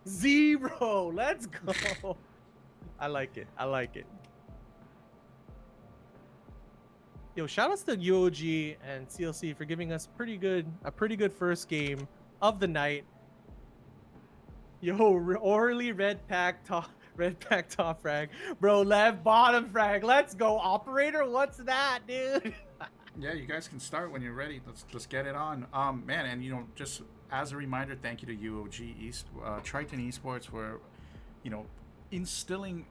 0. Let's go. I like it. I like it. Yo, shout outs to UOG and CLC for giving us a pretty good first game of the night. Yo, Orly red pack top frag. Bro, left bottom frag. Let's go. Operator, what's that, dude? Yeah, you guys can start when you're ready. Let's get it on. Man, and just as a reminder, thank you to UOG Triton Esports for, instilling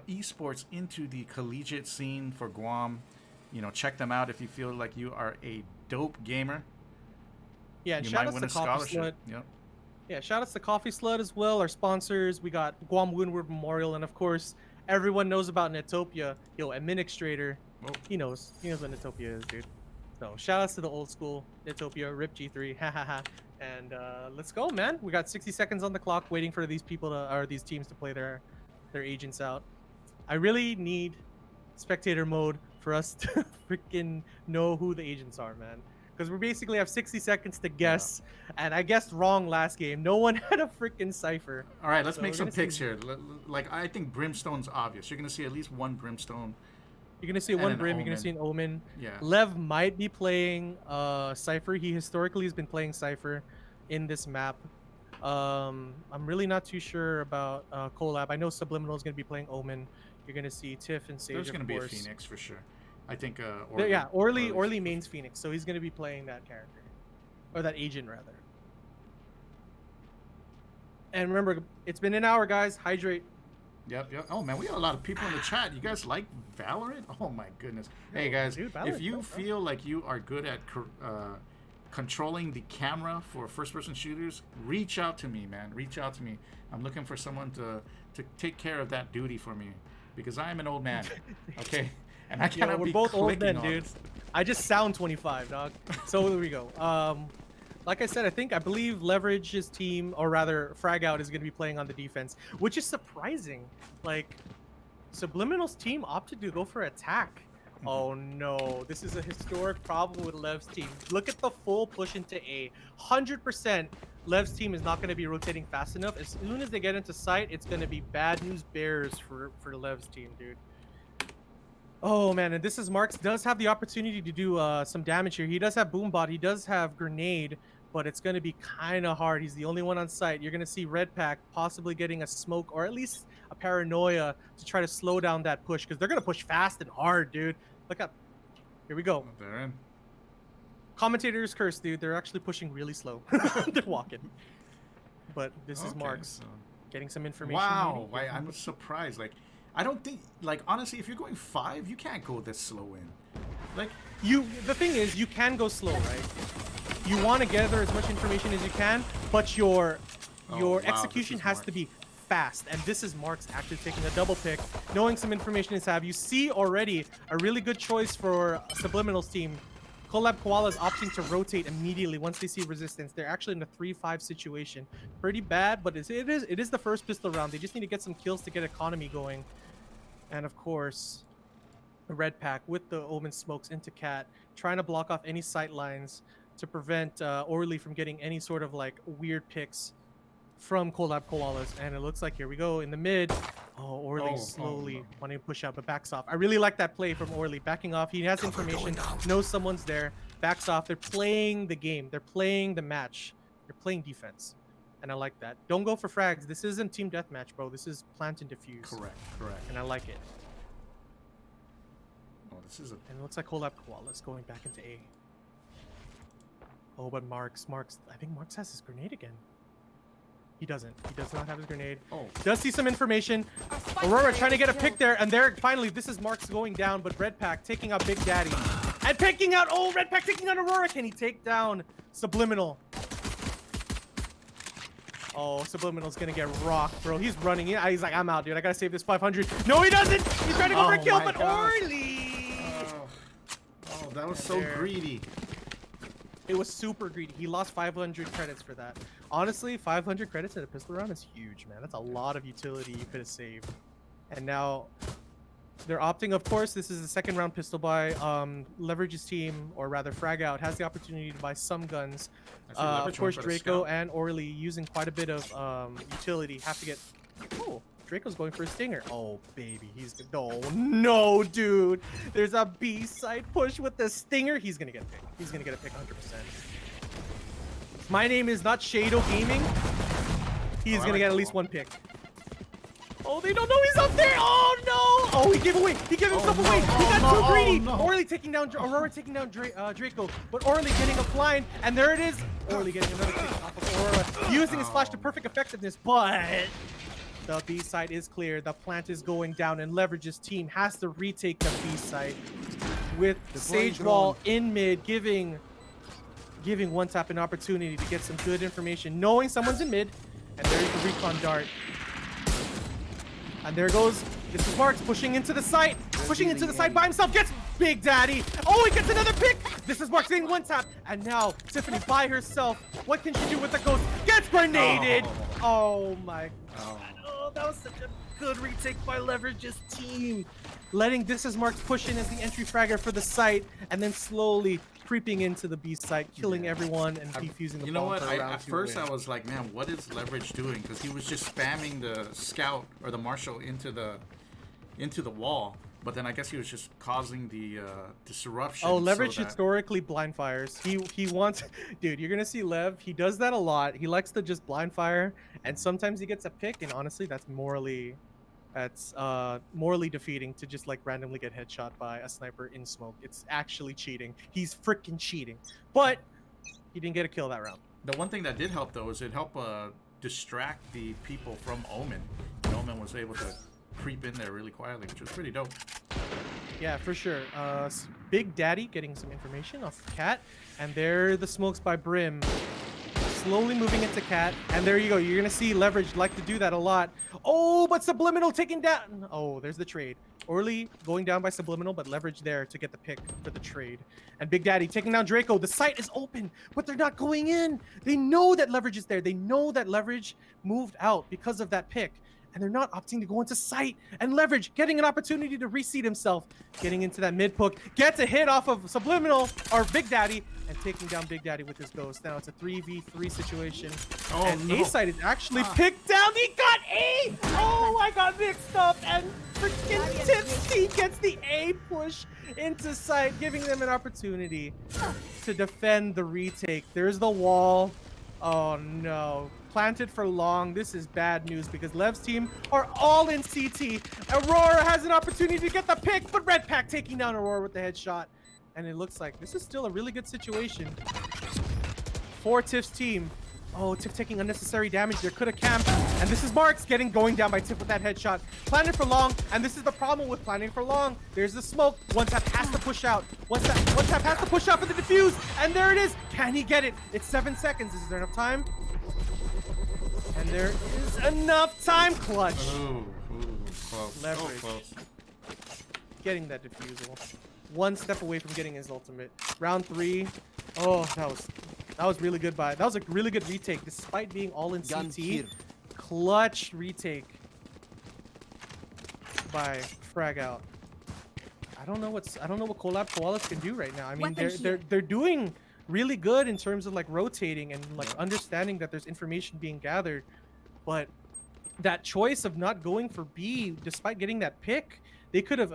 esports into the collegiate scene for Guam. Check them out if you feel like you are a dope gamer. Yeah, and You shout might outs win to a Coffee scholarship. Slut. Yep. Yeah, shout outs to Coffee Slut as well, our sponsors. We got Guam Windward Memorial, and of course, everyone knows about Netopia. Yo, Administrator, Oh. he knows what Netopia is, dude. So shout outs to the old school Netopia, RIP G3, ha ha ha. And let's go, man. We got 60 seconds on the clock, waiting for these people to, or these teams to play their agents out. I really need spectator mode for us to freaking know who the agents are, man. Because we basically have 60 seconds to guess, and I guessed wrong last game. No one had a freaking cipher. All right, let's So make we're some gonna picks see- here. Like, I think Brimstone's obvious. You're going to see at least one Brimstone. You're gonna see And one an Brim. You're gonna Omen. see an Omen. Yeah. Lev might be playing Cypher. He historically has been playing Cypher in this map. I'm really not too sure about Collab. I know Subliminal is gonna be playing Omen. You're gonna see Tiff and Sage. There's going to be a course. Phoenix for sure. I think Yeah, Orly Orly's- mains Phoenix, so he's gonna be playing that character, or that agent rather. And remember, it's been an hour, guys. Hydrate. Yep. Oh man, we got a lot of people in the chat. You guys like Valorant? Oh my goodness. Hey guys, dude, if Valorant's you dope, bro. feel like you are good at controlling the camera for first-person shooters, reach out to me, man. Reach out to me. I'm looking for someone to take care of that duty for me, because I am an old man. Okay, and I Yeah, cannot we're be both old clicking men, on dude. this. I just sound 25, dog. So there we go. Like I said, I believe Leverage's team, or rather Frag Out, is going to be playing on the defense, which is surprising. Like, Subliminal's team opted to go for attack. Oh no, this is a historic problem with Lev's team. Look at the full push into A. 100% Lev's team is not going to be rotating fast enough. As soon as they get into sight, it's going to be bad news bears for Lev's team, dude. Oh man, and this is Marks does have the opportunity to do some damage here. He does have Boombot, he does have Grenade, but it's going to be kind of hard. He's the only one on site. You're going to see Red Pack possibly getting a smoke or at least a paranoia to try to slow down that push, because they're going to push fast and hard, dude. Look up. Here we go. They're in. Commentators curse, dude. They're actually pushing really slow. They're walking. But this is Okay, Marks so- getting some information. Wow, maybe. I'm surprised. Like, I don't think, like, honestly, if you're going 5, you can't go this slow in. Like, The thing is, you can go slow, right? You want to gather as much information as you can, but your wow, execution this is has to Marks. be fast. And this is Marks actually taking a double pick, knowing some information is have. You see already a really good choice for Subliminal's team. Collab Koala is opting to rotate immediately once they see resistance. They're actually in a 3-5 situation. Pretty bad, but it is the first pistol round. They just need to get some kills to get economy going. And of course, the Red Pack with the Omen smokes into Cat, trying to block off any sight lines to prevent Orly from getting any sort of like weird picks from Collab Koalas. And it looks like here we go in the mid. Oh, Orly Oh, slowly no. wanting to push out, but backs off. I really like that play from Orly, backing off. He has Cover information, going out. knows someone's there, backs off. They're playing the game. They're playing the match. They're playing defense. And I like that. Don't go for frags. This isn't team deathmatch, bro. This is plant and defuse. correct. And I like it. Oh, this is a. And it looks like Collab Koala's going back into A. Oh, but Marks, I think Marks has his grenade again. He doesn't. He does not have his grenade. Oh. Does see some information. Aurora trying to get a pick there, and there, finally, this is Marks going down, but Red Pack taking out Big Daddy. And picking out, oh, Red Pack taking out Aurora. Can he take down Subliminal? Oh, Subliminal's gonna get rocked, bro. He's running in. He's like, I'm out, dude. I gotta save this 500. No, he doesn't. He's trying to go for a Oh kill, my but gosh. Orly. Oh, that was so There. greedy. It was super greedy. He lost 500 credits for that. Honestly, 500 credits in a pistol round is huge, man. That's a lot of utility you could have saved. And now they're opting, of course, this is the second round pistol buy. Leverage's team, or rather Frag Out, has the opportunity to buy some guns. I see Of Leverage course, went for the Draco scout. and Orly using quite a bit of utility. Have to get... Oh, Draco's going for a stinger. Oh, baby. He's... No, dude. There's a B-side push with the stinger. He's going to get a pick. He's going to get a pick 100%. My name is not Shado Gaming. He's I going to like get at that least one. one pick. Oh, they don't know he's up there. Oh, no. Oh, he gave away. He gave himself no. away. He Oh, got no. too greedy. Oh, no. Orly taking down... Aurora taking down Draco. But Orly getting a blind. And there it is. Orly getting another pick off of Aurora. Using his flash to perfect effectiveness. But... the B side is clear. The plant is going down, and Leverage's team has to retake the B side with Sage Wall in mid, giving One Tap an opportunity to get some good information, knowing someone's in mid. And there's the recon dart. And there goes. This is Marks pushing into the site, by himself. Gets Big Daddy. Oh, he gets another pick. This is Mark getting one tap. And now Tiffany by herself. What can she do with the ghost? Gets grenaded. Oh my god. Oh, that was such a good retake by Leverage's team. Letting This Is Marks push in as the entry fragger for the site, and then slowly creeping into the B site, killing everyone and defusing the You know bomb what? for round At two first win. I was like, man, what is Leverage doing? Because he was just spamming the scout or the marshal into the wall. But then I guess he was just causing the disruption. Oh, Leverage so that... historically blind fires. He wants, dude. You're gonna see Lev. He does that a lot. He likes to just blind fire, and sometimes he gets a pick. And honestly, that's morally defeating to just like randomly get headshot by a sniper in smoke. It's actually cheating. He's freaking cheating. But he didn't get a kill that round. The one thing that did help though is it helped distract the people from Omen. And Omen was able to creep in there really quietly, which was pretty dope. Yeah, for sure. Big Daddy getting some information off Cat, and there the smokes by Brim. Slowly moving into Cat, and there you go. You're gonna see Leverage like to do that a lot. Oh, but Subliminal taking down. Oh, there's the trade. Orly going down by Subliminal, but Leverage there to get the pick for the trade. And Big Daddy taking down Draco. The site is open, but they're not going in. They know that Leverage is there. They know that Leverage moved out because of that pick. And they're not opting to go into sight. And Leverage getting an opportunity to reseed himself. Getting into that mid poke. Gets a hit off of Subliminal, or Big Daddy, and taking down Big Daddy with his ghost. Now it's a 3v3 situation. Oh, and no. A-side is actually picked down. He got A! Oh, I got mixed up. And freaking Tipsy gets the A push into sight, giving them an opportunity to defend the retake. There's the wall. Oh no. Planted for long. This is bad news because Lev's team are all in CT. Aurora has an opportunity to get the pick, but Red Pack taking down Aurora with the headshot. And it looks like this is still a really good situation for Tiff's team. Oh, Tiff taking unnecessary damage there. Could have camped. And this is Marks going down by Tiff with that headshot. Planted for long. And this is the problem with planning for long. There's the smoke. One tap has to push out. One tap has to push out for the defuse. And there it is. Can he get it? It's 7 seconds. Is there enough time? And there is enough time. Clutch. Ooh, close. Leverage. So close. Getting that defusal. One step away from getting his ultimate. Round 3. Oh, that was really good that was a really good retake despite being all in CT. Clutch retake by Frag Out. I don't know what Collab Koalas can do right now. I mean, they're doing really good in terms of like rotating and like understanding that there's information being gathered, but that choice of not going for B despite getting that pick, they could have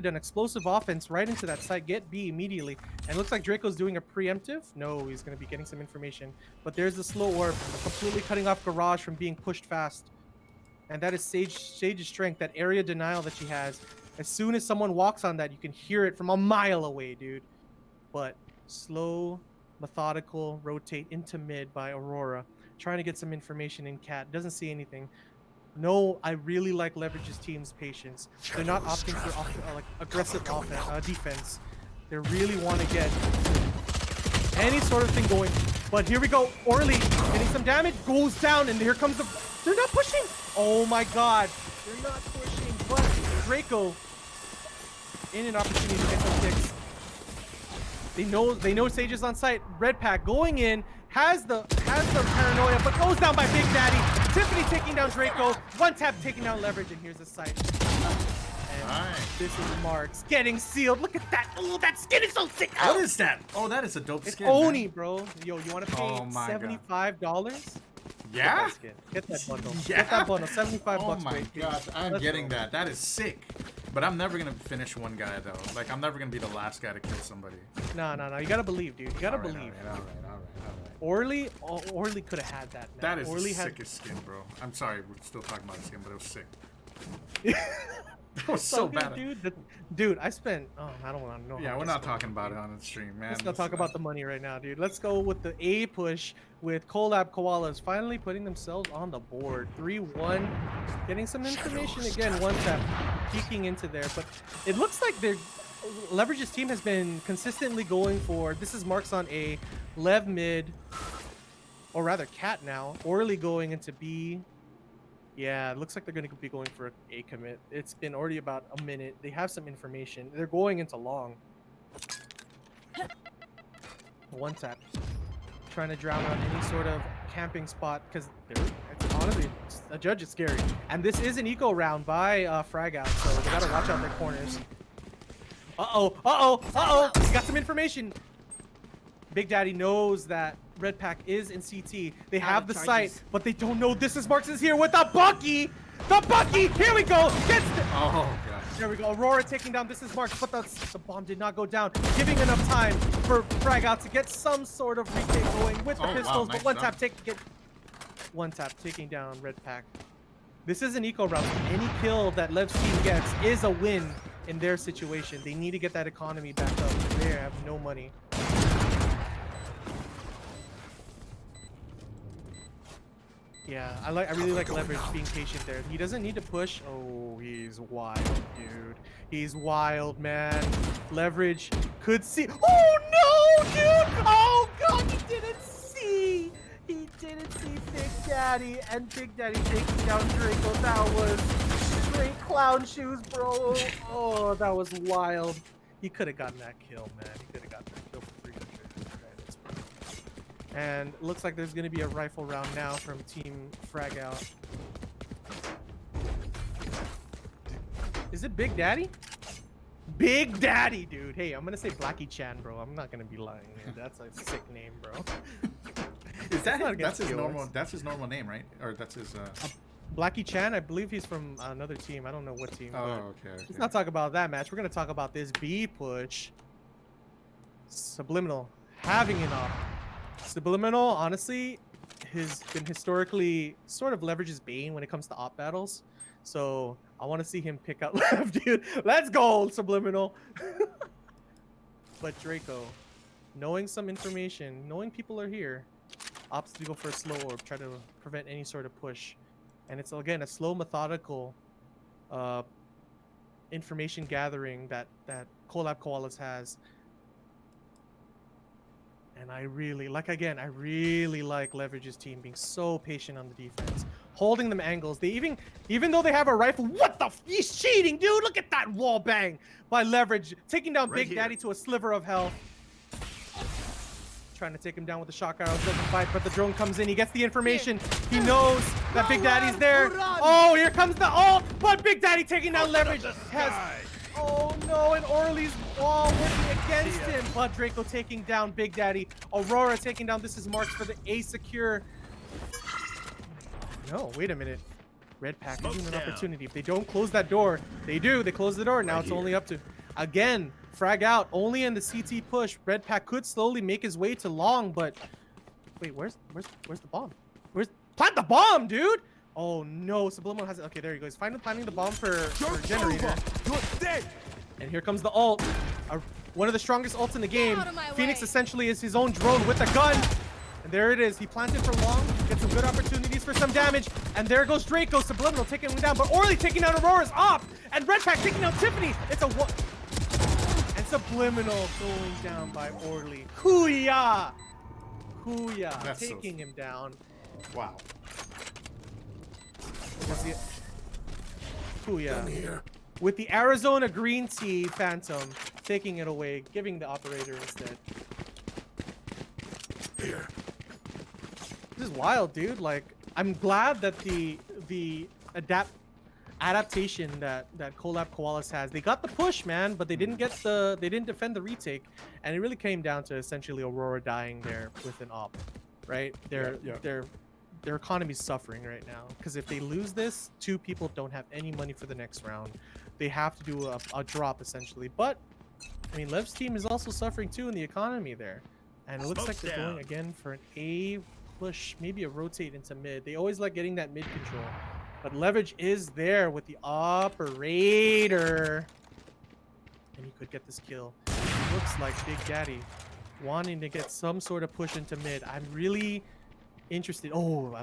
done explosive offense right into that site, get B immediately. And it looks like Draco's doing a preemptive. No, he's going to be getting some information. But there's the slow orb, completely cutting off Garage from being pushed fast. And that is Sage's strength, that area denial that she has. As soon as someone walks on that, you can hear it from a mile away, dude. But slow, methodical rotate into mid by Aurora. Trying to get some information in Cat. Doesn't see anything. No, I really like Leverage's team's patience. They're not opting for like aggressive defense. They really want to get any sort of thing going. But here we go. Orly getting some damage, goes down, and here comes the... They're not pushing! Oh my god. They're not pushing, but Draco in an opportunity to get some kicks. They know Sage is on site. Red Pack going in, has the paranoia, but goes down by Big Daddy. Tiffany taking down Draco. One tap taking down Leverage, and here's the site. And Nice. this is Marks getting sealed. Look at that. Oh, that skin is so sick. What is that? Oh, that is a dope It's skin. Oni, man. bro. Yo, you want to pay Oh my God. $75? Yeah? Get that bundle. Yeah? Get that bundle. 75 Oh bucks. my wait, gosh, I'm Let's getting go. that. That is sick. But I'm never gonna finish one guy though. Like I'm never gonna be the last guy to kill somebody. No. You gotta believe, dude. You gotta Alright, believe. alright. Orly could have had that. Man. That is Orly the had. sickest skin, bro. I'm sorry, we're still talking about the skin, but it was sick. That was so good, bad. Dude, I spent. Oh, I don't want to know. Yeah, how we're much I not spent. talking about it on the stream, man. Let's not talk about the money right now, dude. Let's go with the A push with Collab Koalas finally putting themselves on the board. 3-1. Getting some information again. One tap peeking into there, but it looks like Leverage's team has been consistently going for. This is Marks on A, Lev mid, or rather Cat now. Orly going into B. Yeah, it looks like they're going to be going for a commit. It's been already about a minute. They have some information. They're going into long. One tap. Trying to drown out any sort of camping spot because honestly, a judge is scary. And this is an eco round by Frag Out, so they got to watch out their corners. He got some information. Big Daddy knows that Red Pack is in CT. They have the sight, but they don't know this is Marks is here with the Bucky. The Bucky, here we go. Oh, gosh. There we go. Aurora taking down This Is Marks, but the bomb did not go down, giving enough time for Frag Out to get some sort of retake going with the pistols. Wow, but nice one tap taking down Red Pack. This is an eco round. Any kill that Lev's team gets is a win in their situation. They need to get that economy back up. They have no money. Yeah, I really like Leverage being patient there. He doesn't need to push. Oh, he's wild, dude. He's wild, man. Leverage could see. Oh no, dude! Oh god, he didn't see. He didn't see Big Daddy, and Big Daddy taking down Draco. That was straight clown shoes, bro. Oh, that was wild. He could have gotten that kill, man. He could have gotten that kill for 300. And looks like there's going to be a rifle round now from Team Frag Out. Is it Big Daddy? Big Daddy, dude. Hey, I'm going to say Blackie Chan, bro. I'm not going to be lying, man. That's a sick name, bro. Is that's his normal name, right? Or that's his Blackie Chan, I believe he's from another team. I don't know what team. Oh, okay. Let's not talk about that match. We're going to talk about this B push. Subliminal having it off. Subliminal, honestly, has been historically sort of Leverage's bane when it comes to op battles. So I want to see him pick out Lev, dude. Let's go, Subliminal. But Draco, knowing some information, knowing people are here, opts to go for a slow orb, try to prevent any sort of push. And it's, again, a slow, methodical information gathering that Collab Koalas has. And I really like Leverage's team being so patient on the defense, holding them angles. They even though they have a rifle, what the he's cheating, dude. Look at that wall bang by Leverage, taking down Big Daddy to a sliver of health. Trying to take him down with the shotgun. Doesn't fight, but the drone comes in. He gets the information. He knows that Big Daddy's there. Oh, here comes the ult, but Big Daddy taking down Leverage oh no, and Orly's wall working against him. But Draco taking down Big Daddy. Aurora taking down This Is Marks for the A secure. No, wait a minute. Red Pack is an opportunity. If they don't close that door, they do. They close the door. Now it's only up to, again, Frag Out. Only in the CT push. Red Pack could slowly make his way to long, but wait, where's the bomb? Plant the bomb, dude? Oh no, Subliminal has it. Okay, there he goes. Finally planting the bomb for Generator. You're dead. And here comes the ult. One of the strongest ults in the game. Phoenix essentially is his own drone with a gun. And there it is. He planted for long. Gets some good opportunities for some damage. And there goes Draco. Subliminal taking him down. But Orly taking down Aurora's op. And Red Pack taking down Tiffany. It's a one. And Subliminal going down by Orly. Kuya taking him down. Wow. Kuya. With the Arizona Green Tea Phantom taking it away, giving the operator instead. Here. This is wild, dude. Like, I'm glad that the adaptation that Collab Koalas has. They got the push, man, but they didn't defend the retake, and it really came down to essentially Aurora dying there with an op, right? Their economy's suffering right now because if they lose this, two people don't have any money for the next round. They have to do a drop essentially. But I mean, Lev's team is also suffering too in the economy there, and it looks like they're going again for an A push, maybe a rotate into mid. They always like getting that mid control, but Leverage is there with the operator, and he could get this kill. It looks like Big Daddy wanting to get some sort of push into mid. I'm really interested. Oh, I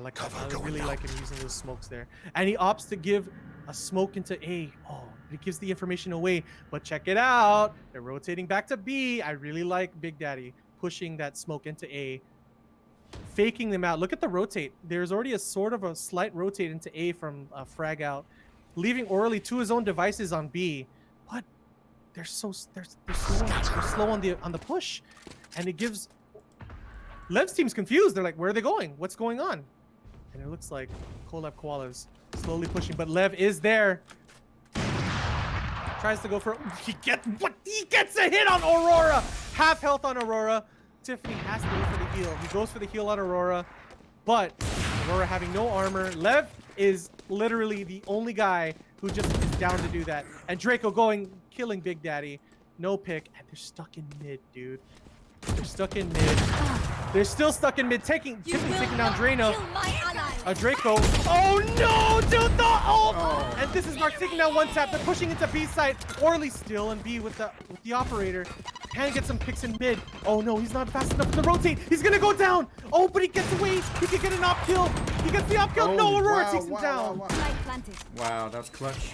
really like him using those smokes there. And he opts to give a smoke into A. Oh, it gives the information away. But check it out. They're rotating back to B. I really like Big Daddy pushing that smoke into A. faking them out. Look at the rotate. There's already a sort of a slight rotate into A from frag out, leaving Orly to his own devices on B. But they're slow on the push, and it gives Lev's team's confused. They're like, where are they going? What's going on? And it looks like Collab Koala's slowly pushing, but Lev is there. Tries to go for he gets a hit on Aurora. Half health on Aurora. Tiffany has to go for the heal. He goes for the heal on Aurora, but Aurora having no armor. Lev is literally the only guy who just is down to do that. And Draco killing Big Daddy. No pick, and they're stuck in mid, dude. They're stuck in mid. They're still stuck in mid. Tiffany taking down Drano. Draco. Oh no, dude, the ult! Oh. And this is Mark taking down one tap. They're pushing into B side. Orly still in B with the operator. Can get some picks in mid. Oh no, he's not fast enough to rotate. He's gonna go down. Oh, but he gets away. He can get an op kill. He gets the op kill. Oh, no, Aurora takes him down. Wow, that was clutch.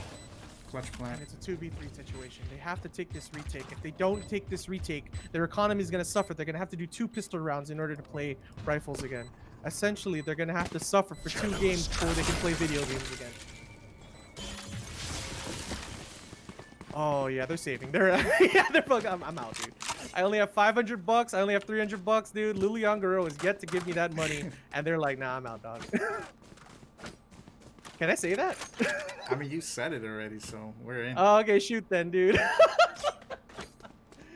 Clutch plant. It's a 2v3 situation. They have to take this retake. If they don't take this retake, their economy is going to suffer. They're going to have to do 2 pistol rounds in order to play rifles again. Essentially, they're going to have to suffer for 2 games before they can play video games again. Oh yeah, they're saving. They're I'm out, dude. I only have $500. I only have $300, dude. Lilian Guerrero is yet to give me that money, and they're like, nah, I'm out, dog. Can I say that? I mean, you said it already, so we're in. Oh, okay, shoot then, dude.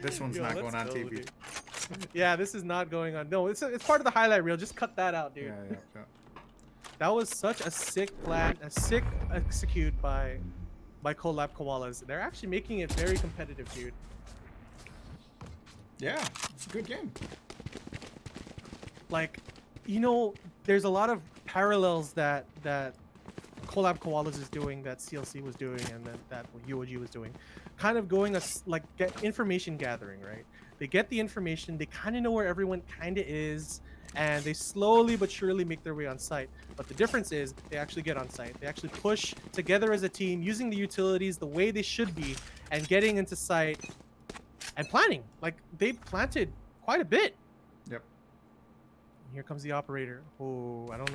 This one's not going on TV. Dude. Yeah, this is not going on. No, it's part of the highlight reel. Just cut that out, dude. Yeah. That was such a sick plan, a sick execute by Collab Koalas. They're actually making it very competitive, dude. Yeah, it's a good game. Like, you know, there's a lot of parallels that Collab Koalas is doing, that CLC was doing, and that UOG was doing, kind of going like get information gathering, right? They get the information, they kind of know where everyone kind of is, and they slowly but surely make their way on site. But the difference is they actually get on site. They actually push together as a team, using the utilities the way they should be, and getting into site and planning. Like, they planted quite a bit. Yep. Here comes the operator. Oh, I don't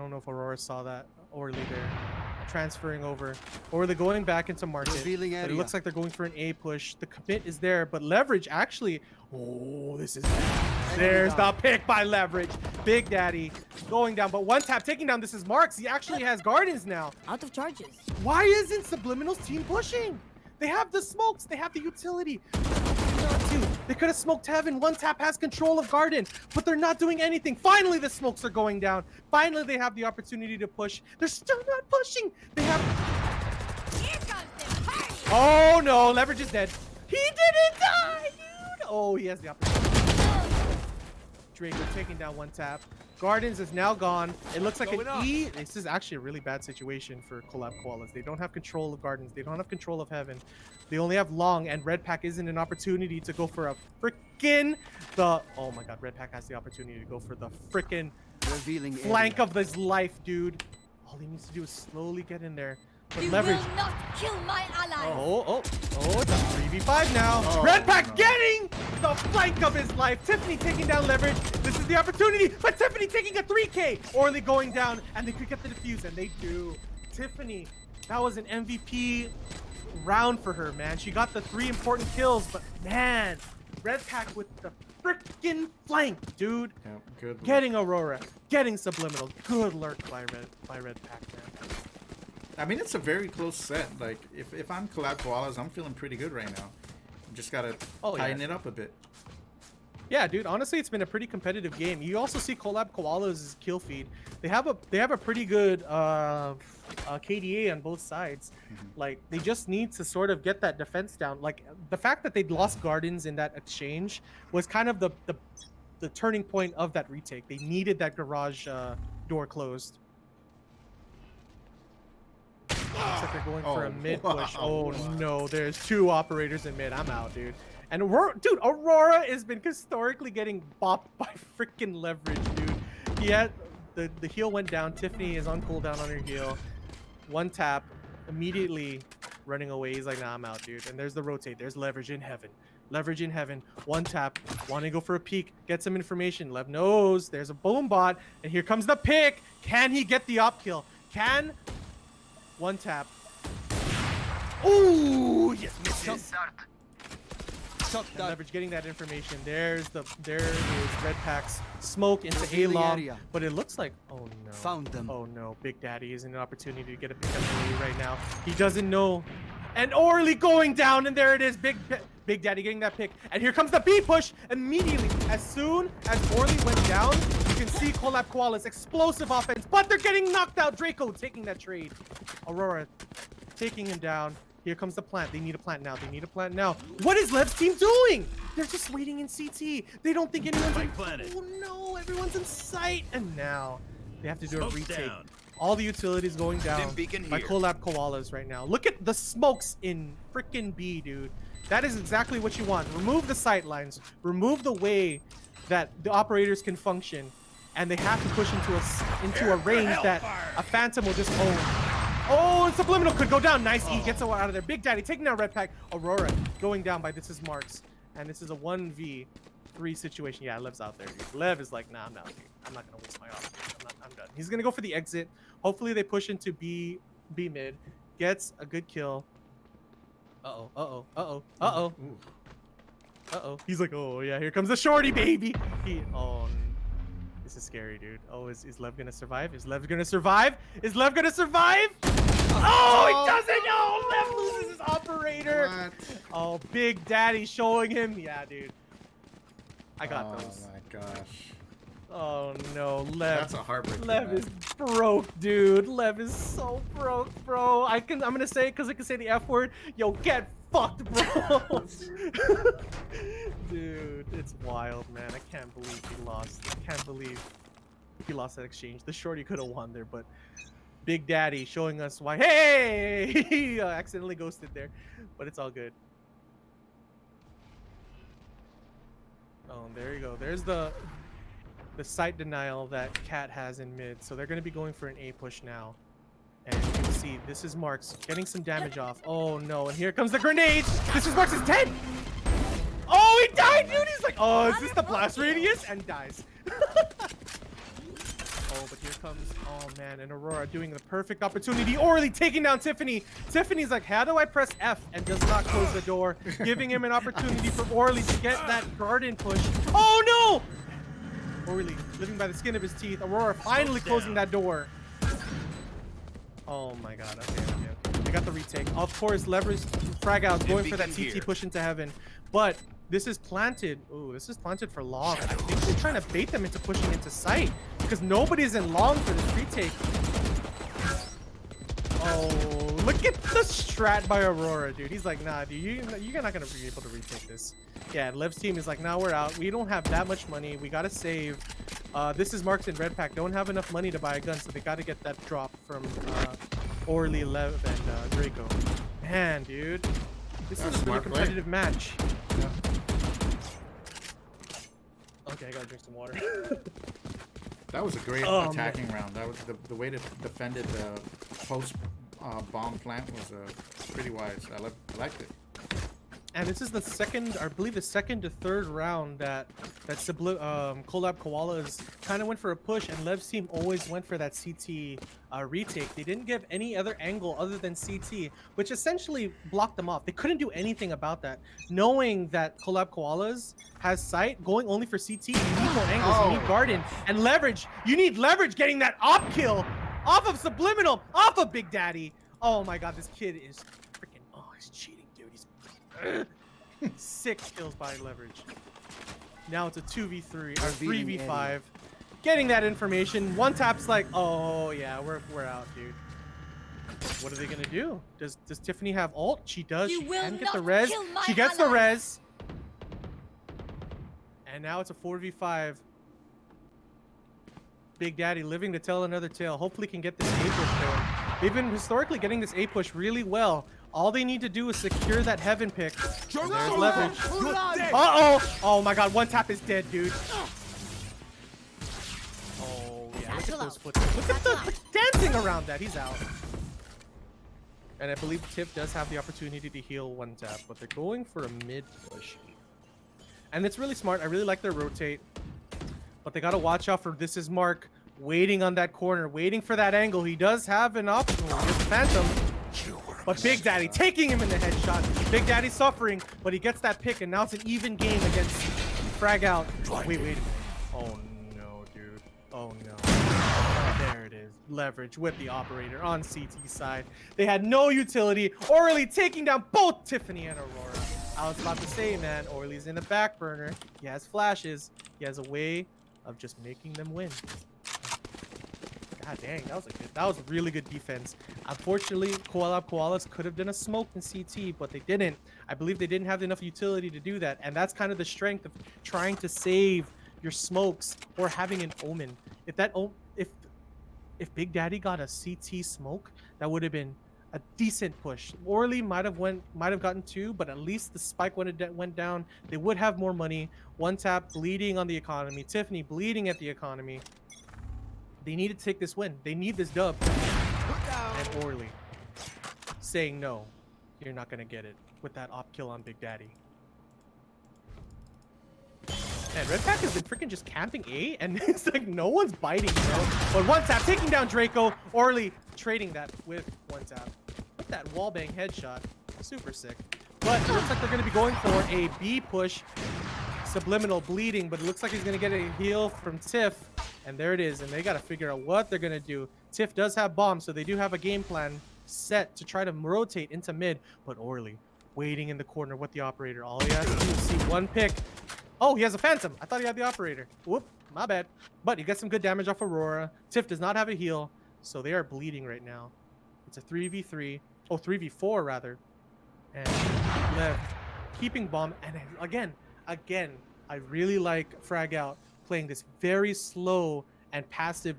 know if Aurora saw that. Orly there, transferring over, or they're going back into market. But it looks like they're going for an A push. The commit is there, but Leverage actually. Oh, this is. There's the pick by Leverage. Big Daddy going down, but one tap taking down. This is Marks. He actually has Gardens now. Out of charges. Why isn't Subliminal's team pushing? They have the smokes. They have the utility. They could have smoked Heaven. One tap has control of Garden, but they're not doing anything. Finally, the smokes are going down. Finally, they have the opportunity to push. They're still not pushing. They have. Here comes the party. Oh no, Leverage is dead. He didn't die, dude. Oh, he has the opportunity. Draco taking down one tap. Gardens is now gone. It looks like an E. This is actually a really bad situation for Collab Koalas. They don't have control of Gardens. They don't have control of Heaven. They only have Long, and Red Pack isn't an opportunity to go for a frickin' oh my god, Red Pack has the opportunity to go for the frickin' flank of his life, dude. All he needs to do is slowly get in there. But You Leverage. will not kill my ally. Oh, it's a 3v5 now. Oh, Red Pack no. getting the flank of his life. Tiffany taking down Leverage. This is the opportunity, but Tiffany taking a 3K. Orly going down, and they could get the defuse, and they do. Tiffany, that was an MVP round for her, man. She got the 3 important kills, but man, Red Pack with the freaking flank, dude. Yeah, good. Getting Aurora, getting Subliminal. Good lurk by Red Pack, man. I mean, it's a very close set. Like, if I'm Collab Koalas, I'm feeling pretty good right now. Just gotta tighten it up a bit. Yeah, dude. Honestly, it's been a pretty competitive game. You also see Collab Koalas' kill feed. They have a pretty good KDA on both sides. Like, they just need to sort of get that defense down. Like, the fact that they lost Gardens in that exchange was kind of the turning point of that retake. They needed that garage door closed. Looks like they're going for a mid push. Oh no, there's 2 operators in mid. I'm out, dude. And Aurora has been historically getting bopped by freaking Leverage, dude. He had the heal went down. Tiffany is on cooldown on her heal. One tap, immediately running away. He's like, nah, I'm out, dude. And there's the rotate. There's Leverage in Heaven. Leverage in heaven. One tap. Want to go for a peek. Get some information. Lev knows there's a boom bot. And here comes the pick. Can he get the op kill? Can. One tap. Ooh, yes, misses. And Leverage getting that information. There is Red Pack's smoke into A-Long, but it looks like, oh no. Found them. Oh no, Big Daddy is in an opportunity to get a pick up the lead right now. He doesn't know. And Orly going down, and there it is, Big Daddy getting that pick. And here comes the B push immediately. As soon as Orly went down, you can see Collab Koala's explosive offense, but they're getting knocked out. Draco taking that trade. Aurora taking him down. Here comes the plant. They need a plant now. They need a plant now. What is Lev's team doing? They're just waiting in CT. They don't think anyone's in. Oh no, everyone's in sight. And now they have to do a retake. Down. All the utilities going down by Collab Koalas right now. Look at the smokes in freaking B, dude. That is exactly what you want. Remove the sight lines. Remove the way that the operators can function. And they have to push into a range that a Phantom will just own. Oh, and Subliminal could go down. Nice E gets out of there. Big Daddy taking down Red Pack. Aurora going down by This Is Marks. And this is a 1v3 situation. Yeah, Lev's out there, dude. Lev is like, nah, I'm not here. I'm not going to waste my opportunity. I'm done. He's going to go for the exit. Hopefully they push into B mid. Gets a good kill. Uh-oh, uh-oh, uh-oh, uh-oh. Uh-oh. He's like, oh, yeah, here comes the shorty, baby. This is scary, dude. Oh, is Lev gonna survive? Is Lev gonna survive? Is Lev gonna survive? Oh, he doesn't! No! Lev loses his operator! What? Oh, Big Daddy showing him. Yeah, dude. I got those. Oh my gosh. Oh no, Lev. That's a heartbreaker. Lev is broke, dude. Lev is so broke, bro. I'm gonna say it because I can say the F word. Yo, get fucked, bro. Dude, it's wild, man. I can't believe he lost. I can't believe he lost that exchange. The shorty could have won there, but Big Daddy showing us why. Hey, he accidentally ghosted there, but it's all good. Oh, there you go. There's the sight denial that Cat has in mid. So they're going to be going for an A push now. And you can see, This Is Marks getting some damage off. Oh no, and here comes the grenade! This Is Marks is dead! Oh, he died, dude! He's like, oh, is this the blast radius? And dies. Oh, but here comes, oh man, and Aurora doing the perfect opportunity. Orly taking down Tiffany. Tiffany's like, how do I press F? And does not close the door, giving him an opportunity for Orly to get that garden push. Oh no! Orly living by the skin of his teeth. Aurora finally closing that door. Oh my god, okay. They got the retake. Of course, Leverage frag out, going for that CT push into heaven. But this is planted. Ooh, this is planted for long. I think they're trying to bait them into pushing into sight because nobody's in long for this retake. Oh, look at the strat by Aurora, dude. He's like, nah, dude, you're not gonna be able to retake this. Yeah, Lev's team is like, nah, we're out. We don't have that much money. We gotta save. This Is Marks and Red Pack don't have enough money to buy a gun, so they gotta get that drop from Orly, Lev, and Draco. Man, dude, this is a really competitive match. Yeah. Okay, I gotta drink some water. That was a great attacking round. That was the way to defend it. The post bomb plant was pretty wise. I liked it. And this is the second, I believe, the second to third round that Collab Koalas kind of went for a push, and Lev's team always went for that CT retake. They didn't give any other angle other than CT, which essentially blocked them off. They couldn't do anything about that. Knowing that Collab Koalas has sight, going only for CT, you need more angles, you need garden, and leverage. You need leverage getting that op kill off of Subliminal, off of Big Daddy. Oh my god, this kid is freaking, oh, he's cheating. 6 kills by leverage. Now it's a 2v3 or 3v5. Getting that information. One tap's like, oh yeah, we're out, dude. What are they gonna do? Does Tiffany have ult? She does. She can get the res. She gets the res. And now it's a 4v5. Big Daddy living to tell another tale. Hopefully can get this A push going. They've been historically getting this A push really well. All they need to do is secure that heaven pick. And there's leverage. Uh-oh! Oh my god, one tap is dead, dude. Oh yeah, look at those footsteps. Look at the dancing around that. He's out. And I believe Tiff does have the opportunity to heal one tap, but they're going for a mid push. And it's really smart. I really like their rotate. But they got to watch out for this is Mark waiting on that corner, waiting for that angle. He does have an option. He gets Phantom. But Big Daddy taking him in the headshot. Big Daddy suffering, but he gets that pick, and now it's an even game against Frag Out. Wait a minute. Oh no, dude. Oh no. Oh, there it is. Leverage with the operator on CT side. They had no utility. Orly taking down both Tiffany and Aurora. I was about to say, man, Orly's in the back burner. He has flashes. He has a way of just making them win. God dang, that was a really good defense. Unfortunately, Koalas could have done a smoke in CT, but they didn't. I believe they didn't have enough utility to do that, and that's kind of the strength of trying to save your smokes or having an omen. If Big Daddy got a CT smoke, that would have been a decent push. Orly might have gotten 2, but at least the spike when it went down, they would have more money. One tap bleeding on the economy. Tiffany bleeding at the economy. They need to take this win. They need this dub. And Orly saying no, you're not gonna get it with that op kill on Big Daddy. And Red Pack has been freaking just camping A, and it's like no one's biting, bro. But one tap taking down Draco. Orly trading that with one tap. With that wallbang headshot, super sick. But it looks like they're gonna be going for a B push. Subliminal bleeding, but it looks like he's gonna get a heal from Tiff. And there it is, and they got to figure out what they're going to do. Tiff does have bombs, so they do have a game plan set to try to rotate into mid. But Orly waiting in the corner with the operator. All he has to do is see one pick. Oh, he has a Phantom. I thought he had the operator. Whoop, my bad. But he gets some good damage off Aurora. Tiff does not have a heal, so they are bleeding right now. It's a 3v3. Oh, 3v4 rather. And Lev keeping bomb. And again, I really like Frag Out playing this very slow and passive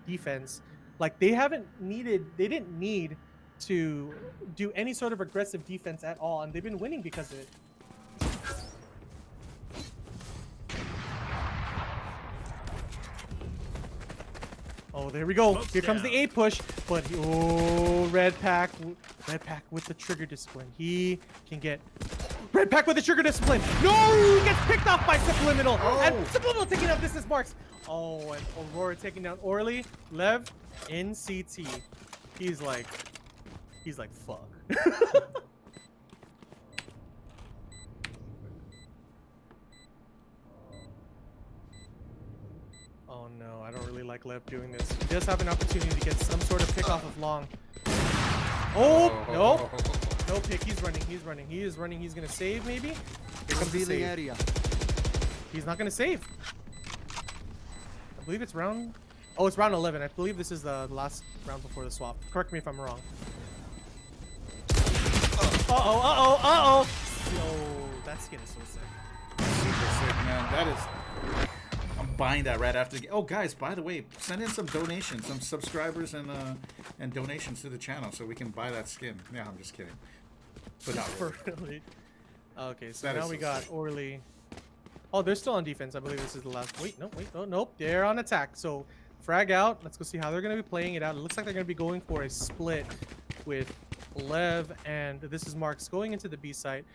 defense. Like they didn't need to do any sort of aggressive defense at all, and they've been winning because of it. Oh, there we go. Here comes the A push, but Red Pack with the trigger discipline. He can get Red Pack with the trigger discipline. No, he gets picked off by Subliminal. Oh. And Subliminal taking out This Is Marks. Oh, and Aurora taking down Orly. Lev in CT. He's like, fuck. Oh no, I don't really like Lev doing this. He does have an opportunity to get some sort of pick off of long. Oh, no. No pick. He's running. He is running. He's going to save, maybe? Here comes the save. Area. He's not going to save. I believe it's round... Oh, it's round 11. I believe this is the last round before the swap. Correct me if I'm wrong. Uh-oh. Yo, that skin is so sick. Super sick, man. That is... I'm buying that right after the game. Oh, guys, by the way, send in some donations, some subscribers and donations to the channel so we can buy that skin. Yeah, I'm just kidding. But not really. Okay, so now we got Orly. Oh, they're still on defense. I believe this is the last. Wait, nope. They're on attack. So Frag Out. Let's go see how they're going to be playing it out. It looks like they're going to be going for a split with Lev and This Is Marks going into the B site.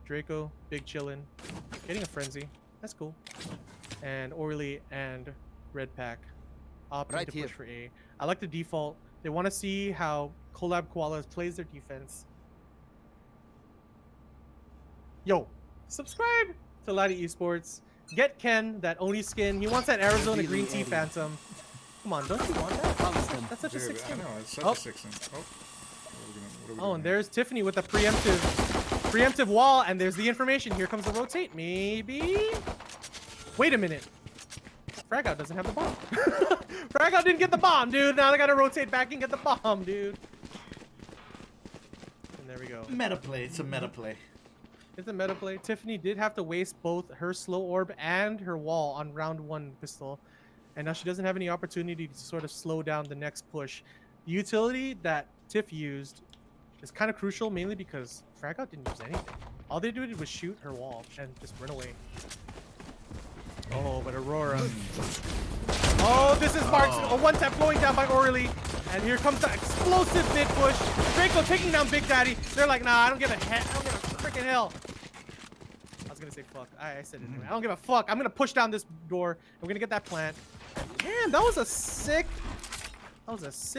Draco, big chillin', getting a frenzy. That's cool. And Orly and Red Pack opting to push for A. I like the default. They want to see how Collab Koalas plays their defense. Yo, subscribe to Ladi Esports. Get Ken that Oni skin. He wants that Arizona Green Tea Phantom. Come on, don't you want that? That's such a sick skin. I know, it's such a sick skin. Oh, and there's Tiffany with a preemptive wall, and there's the information. Here comes the rotate. Maybe. Wait a minute. Frag Out doesn't have the bomb. Frag Out didn't get the bomb, dude. Now they gotta rotate back and get the bomb, dude. And there we go. Meta play. It's a meta play. It's a meta play. Tiffany did have to waste both her slow orb and her wall on round 1 pistol. And now she doesn't have any opportunity to sort of slow down the next push. The utility that Tiff used is kind of crucial, mainly because Frag Out didn't use anything. All they did was shoot her wall and just run away. Oh, but Aurora. Oh, This Is Marks. A one tap going down by Orly. And here comes the explosive mid push. Draco taking down Big Daddy. They're like, nah, I don't give a freaking hell. was gonna say fuck. I said it anyway. I don't give a fuck. I'm gonna push down this door. We're gonna get that plant. Damn, that was a sick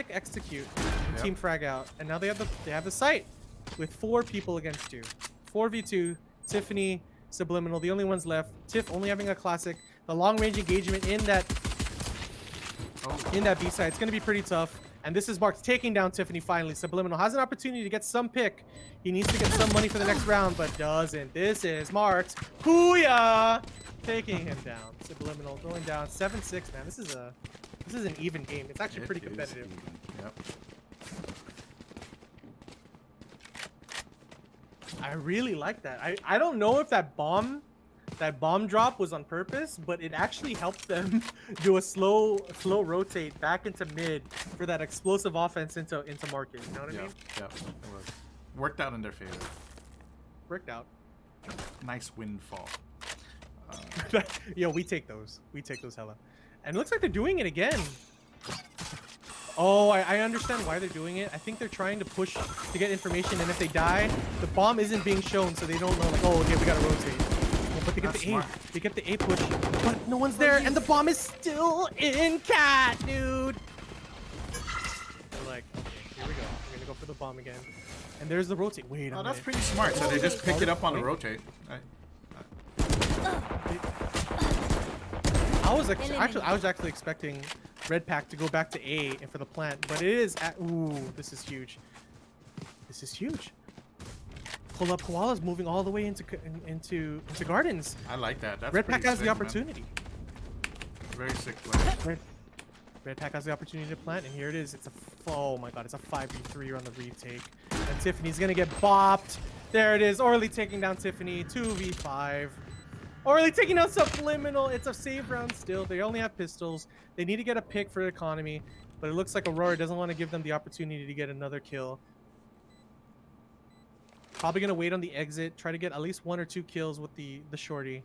execute. Yep. Team frag out, and now they have the site with 4 people against 2. 4v2. Tiffany, Subliminal, the only ones left. Tiff only having a classic. The long range engagement in that B side. It's gonna be pretty tough. And this is Marks taking down Tiffany finally. Subliminal has an opportunity to get some pick. He needs to get some money for the next round, but doesn't. This is Marks. Hooyah! Taking him down. Subliminal going down 7-6, man. This is an even game. It's actually pretty competitive. Yep. I really like that. I don't know if that bomb drop was on purpose, but it actually helped them do a slow rotate back into mid for that explosive offense into market. You know what I mean? Yeah. Worked out in their favor. Worked out. Nice windfall. Yo, we take those. We take those hella. And it looks like they're doing it again. Oh, I understand why they're doing it. I think they're trying to push to get information, and if they die, the bomb isn't being shown, so they don't know, like, oh, okay, we gotta rotate. Oh, but they get the A. They get the A push, but no one's there, and the bomb is still in cat, dude. They're like, okay, here we go. We're gonna go for the bomb again. And there's the rotate. Wait a minute. That's pretty smart. So they just pick it up on the rotate. I was actually expecting Red Pack to go back to A and for the plant, but it is at, ooh, this is huge. This is huge. Pull up Koala's moving all the way into gardens. I like that. That's Red Pack has sick, the opportunity. Man. Very sick play. Red Pack has the opportunity to plant, and here it is. It's a oh my god, it's a 5v3 on the retake, and Tiffany's gonna get bopped. There it is. Orly taking down Tiffany. 2v5. Orly taking out Subliminal. It's a save round still. They only have pistols. They need to get a pick for economy, but it looks like Aurora doesn't want to give them the opportunity to get another kill. Probably gonna wait on the exit, try to get at least 1 or 2 kills with the shorty.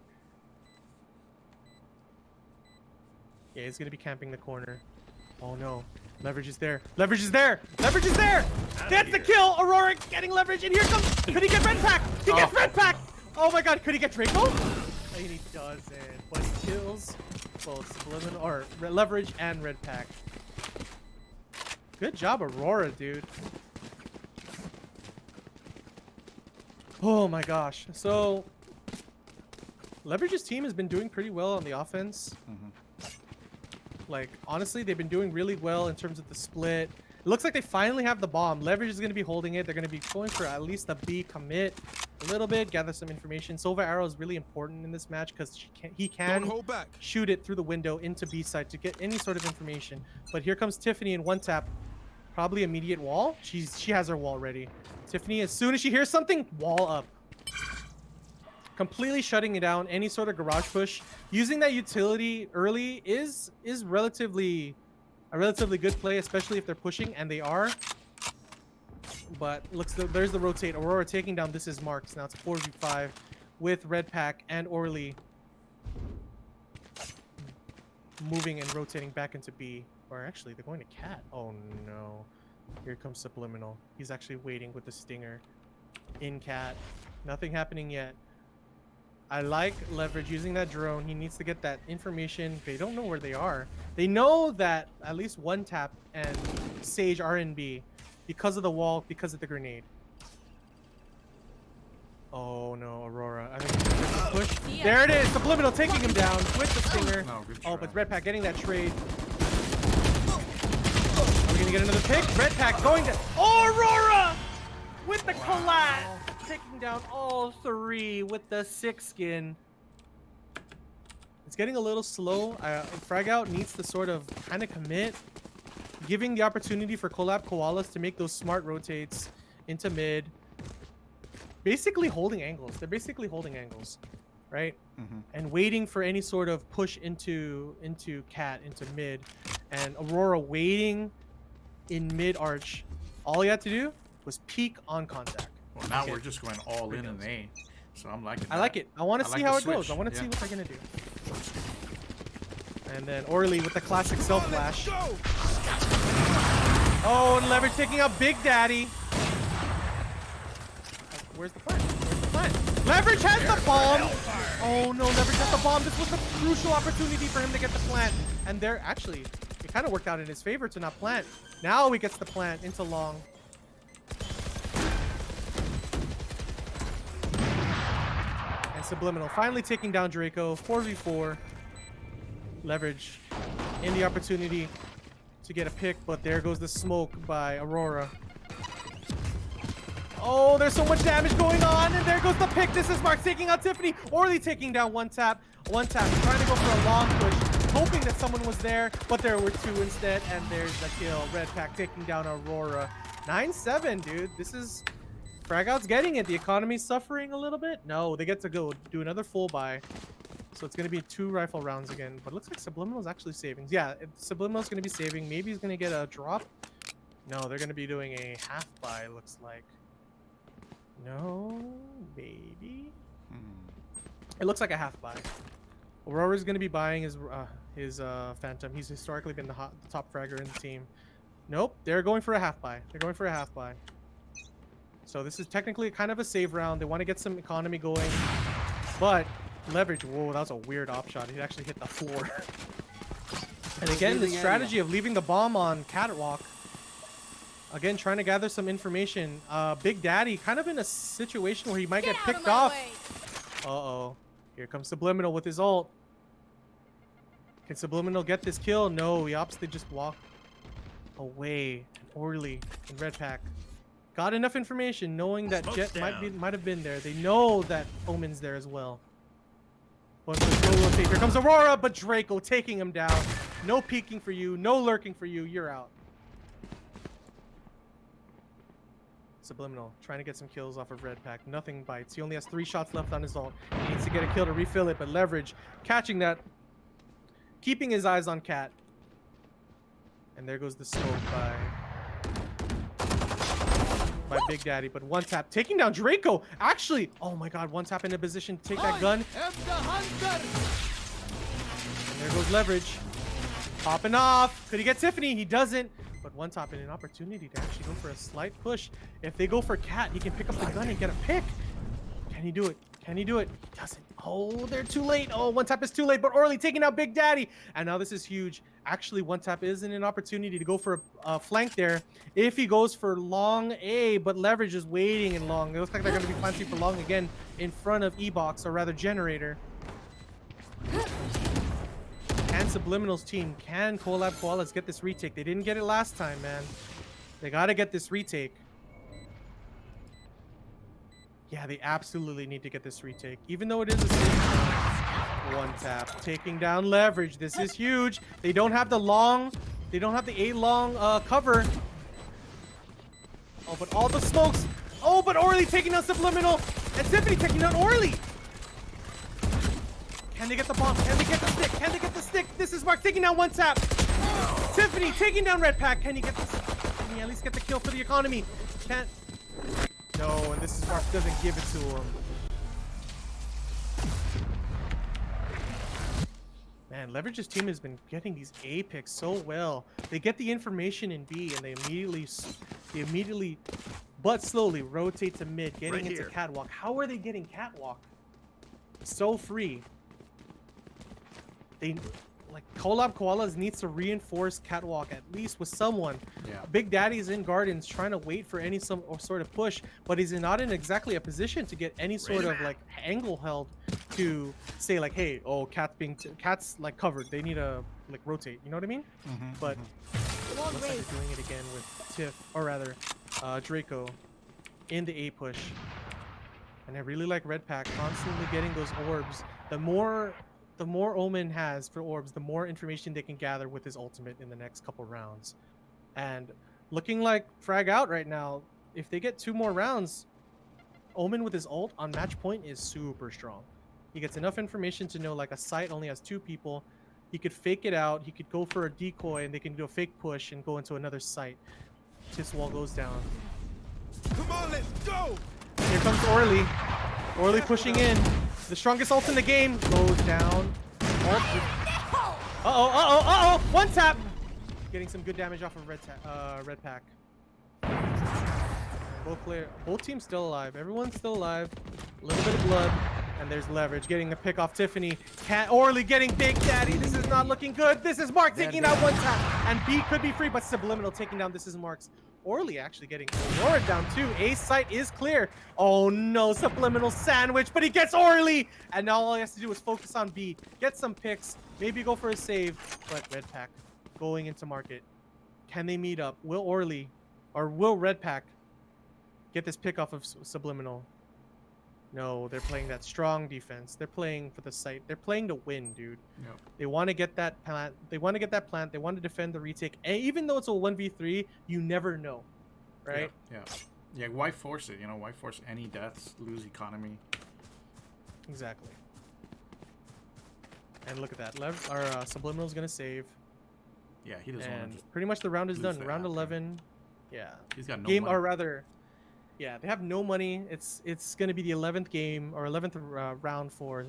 Yeah, he's gonna be camping the corner. Oh no, leverage is there. Leverage is there. Leverage is there. That's the kill. Aurora getting leverage, and here comes. Could he get Red Pack? He gets Red Pack. Oh my god, could he get Draco? And he doesn't, but he kills both Subliminal or leverage and Red Pack. Good job, Aurora, dude. Oh my gosh. So Leverage's team has been doing pretty well on the offense. Like, honestly, they've been doing really well in terms of the split. It looks like they finally have the bomb. Leverage is going to be holding it. They're going to be going for at least a B commit a little bit, gather some information. Sova Arrow is really important in this match because he can shoot it through the window into B side to get any sort of information. But here comes Tiffany in one tap. Probably immediate wall. She has her wall ready. Tiffany, as soon as she hears something, wall up. Completely shutting it down. Any sort of garage push. Using that utility early is a relatively good play, especially if they're pushing, and they are. But there's the rotate. Aurora taking down This Is Marks. Now it's 4v5 with Red Pack and Orly moving and rotating back into B. Or actually, they're going to Cat. Oh no. Here comes Subliminal. He's actually waiting with the stinger in Cat. Nothing happening yet. I like Leverage using that drone. He needs to get that information. They don't know where they are. They know that at least one tap and Sage are in B because of the wall, because of the grenade. Oh no, Aurora. I think he's gonna push. There it is. Subliminal taking him down with the stinger. No, good try. Oh, but Red Pack getting that trade. Are we gonna get another pick? Red Pack going to Aurora with the collat. Taking down all 3 with the 6 skin. It's getting a little slow. Frag Out needs to sort of kind of commit, giving the opportunity for Collab Koalas to make those smart rotates into mid. Basically holding angles. They're basically holding angles, right? And waiting for any sort of push into Cat, into mid. And Aurora waiting in mid arch. All he had to do was peek on contact. Well, now we're just going all in an A, so I'm liking that. I like it. I want to see how it goes. I want to see what they're gonna do. And then Orly with the classic self flash. Oh, and Leverage taking out Big Daddy. Where's the plant? Where's the plant? Leverage has the bomb. Oh no, Leverage has the bomb. This was a crucial opportunity for him to get the plant. And there, actually, it kind of worked out in his favor to not plant. Now he gets the plant into long. And Subliminal finally taking down Draco. 4v4. Leverage in the opportunity to get a pick, but there goes the smoke by Aurora. Oh, there's so much damage going on, and there goes the pick. This is Mark taking out Tiffany. Orly taking down one tap, trying to go for a long push, hoping that someone was there, but there were two instead, and there's the kill. Red Pack taking down Aurora. 9-7, dude. This is... Fragout's getting it. The economy's suffering a little bit. No, they get to go do another full buy. So it's going to be 2 rifle rounds again, but it looks like Subliminal's actually saving. Yeah, Subliminal's going to be saving. Maybe he's going to get a drop. No, they're going to be doing a half buy, looks like. No, maybe. It looks like a half buy. Aurora's going to be buying his Phantom. He's historically been the top fragger in the team. Nope, they're going for a half buy. They're going for a half buy. So this is technically kind of a save round. They want to get some economy going, but Leverage. Whoa, that was a weird op shot. He actually hit the floor. And again, the strategy of leaving the bomb on Catwalk. Again, trying to gather some information. Big Daddy kind of in a situation where he might get picked off. Uh-oh. Here comes Subliminal with his ult. Can Subliminal get this kill? No, he opts to just walk away. And Orly and Red Pack got enough information knowing that Jet might have been there. They know that Omen's there as well. But here comes Aurora, but Draco taking him down. No peeking for you, no lurking for you. You're out. Subliminal trying to get some kills off of Red Pack. Nothing bites. He only has 3 shots left on his ult. He needs to get a kill to refill it, but Leverage catching that, keeping his eyes on Cat. And there goes the smoke by Big Daddy, but one tap taking down Draco. Actually, oh my god, one tap in a position to take that gun. And there goes Leverage. Popping off. Could he get Tiffany? He doesn't. But one tap in an opportunity to actually go for a slight push. If they go for Cat, he can pick up the gun and get a pick. Can he do it? Can he do it? He doesn't. Oh, they're too late. Oh, one tap is too late, but Orly taking out Big Daddy. And now this is huge. Actually, one tap isn't an opportunity to go for a flank there. If he goes for long A, but Leverage is waiting in long. It looks like they're going to be planting for long again in front of E-Box, or rather Generator. And Subliminal's team can collab Koalas get this retake. They didn't get it last time, man. They got to get this retake. Yeah, they absolutely need to get this retake. Even though it is a one tap. Taking down Leverage. This is huge. They don't have the long. They don't have the A long cover. Oh, but all the smokes. Oh, but Orly taking down Subliminal. And Tiffany taking down Orly. Can they get the bomb? Can they get the stick? Can they get the stick? This is Mark taking down one tap. Tiffany taking down Red Pack. Can he get this? Can he at least get the kill for the economy? Can't. No, and this is Mark doesn't give it to him. Man, Leverage's team has been getting these A picks so well. They get the information in B, and they immediately, but slowly rotate to mid, getting into Catwalk. How are they getting Catwalk so free? They, like, Collab Koalas needs to reinforce Catwalk at least with someone. Yeah. Big Daddy's in Gardens trying to wait for any sort of push, but he's not in exactly a position to get any sort of like angle held to say like, hey, oh, Cat's like covered. They need to like rotate. You know what I mean? But looks like they're doing it again with Tiff, or rather, Draco, in the A push. And I really like Red Pack constantly getting those orbs. The more Omen has for orbs, the more information they can gather with his ultimate in the next couple rounds. And looking like frag out right now, if they get 2 more rounds, Omen with his ult on match point is super strong. He gets enough information to know like a site only has 2 people. He could fake it out. He could go for a decoy and they can do a fake push and go into another site. This wall goes down. Come on, let's go! Here comes Orly. Orly pushing in. The strongest ult in the game goes down. Uh-oh. One tap. Getting some good damage off of Red Pack. Both teams still alive. Everyone's still alive. A little bit of blood. And there's leverage. Getting the pick off Tiffany. Orly getting Big Daddy. This is not looking good. This is Mark taking out one tap. And B could be free, but Subliminal taking down This is Mark's. Orly actually getting Aurora down too. A site is clear. Oh no, Subliminal sandwich, but he gets Orly. And now all he has to do is focus on B. Get some picks. Maybe go for a save. But Red Pack going into market. Can they meet up? Will Orly or will Red Pack get this pick off of Subliminal? No, they're playing that strong defense. They're playing for the site. They're playing to win, dude. Yep. They want to get that plant. They want to get that plant. They want to defend the retake. And even though it's a 1v3, you never know, right? Yeah. Why force it? You know, why force any deaths? Lose economy. Exactly. And look at that. Subliminal's gonna save. Yeah, he doesn't want And to just pretty much the round is lose done. that Round outcome. 11. Yeah. He's got no Game, money. or rather, yeah, they have no money. It's gonna be the 11th game or 11th round for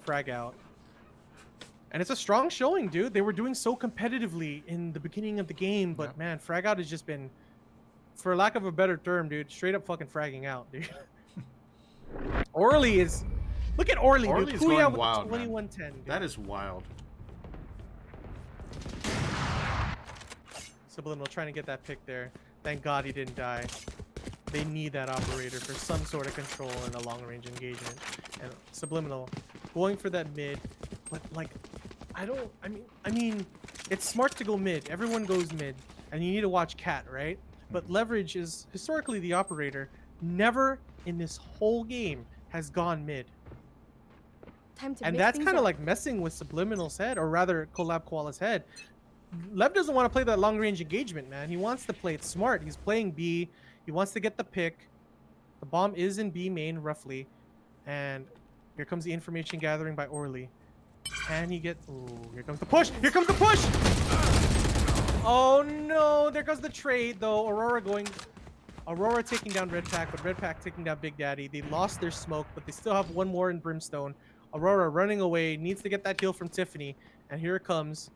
Frag Out. And it's a strong showing, dude. They were doing so competitively in the beginning of the game, but man, Frag Out has just been, for lack of a better term, dude, straight up fucking fragging out, dude. Orly is, look at Orly, dude. Orly's Kuya going with wild, the man. 2110. Dude. That is wild. Subliminal trying to get that pick there. Thank God he didn't die. They need that operator for some sort of control in a long-range engagement. And Subliminal going for that mid, but like, I mean, it's smart to go mid. Everyone goes mid, and you need to watch Cat, right? But Leverage is historically the operator. Never in this whole game has gone mid. Time to And mix that's things kind of up. like messing with Subliminal's head, or rather Collab Koala's head. Lev doesn't want to play that long-range engagement, man. He wants to play it smart. He's playing B. He wants to get the pick. The bomb is in B main, roughly. And here comes the information gathering by Orly. Can he get... Ooh, here comes the push! Here comes the push! Oh, no! There goes the trade, though. Aurora taking down Red Pack, but Red Pack taking down Big Daddy. They lost their smoke, but they still have one more in Brimstone. Aurora running away, needs to get that heal from Tiffany. And here it comes.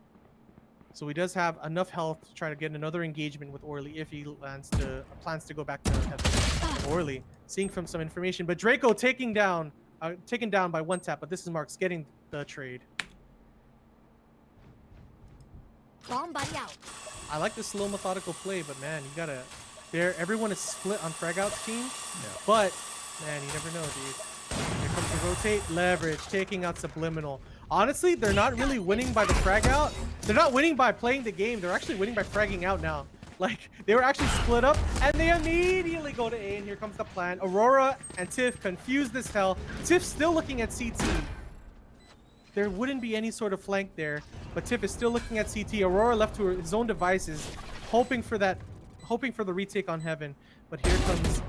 So he does have enough health to try to get another engagement with Orly if he plans to go back to heaven. Orly seeing from some information, but Draco taken down by one tap. But This is Marks getting the trade. Bomb buddy out. I like the slow methodical play, but man, you gotta. Everyone is split on Frag Out's team, but man, you never know, dude. Here comes the rotate. Leverage taking out Subliminal. Honestly, they're not really winning by the frag out. They're not winning by playing the game. They're actually winning by fragging out now. Like, they were actually split up, and they immediately go to A, and here comes the plan. Aurora and Tiff confused as hell. Tiff still looking at CT. There wouldn't be any sort of flank there, but Tiff is still looking at CT. Aurora left to his own devices, hoping for the retake on Heaven. But here comes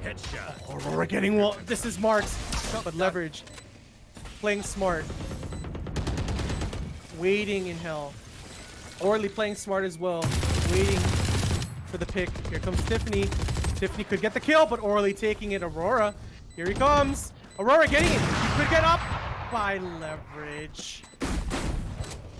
Aurora getting one. This is Marks, but Leverage playing smart. Waiting in hell. Orly playing smart as well. Waiting for the pick. Here comes Tiffany. Tiffany could get the kill, but Orly taking it. Aurora. Here he comes. Aurora getting it. He could get up by Leverage.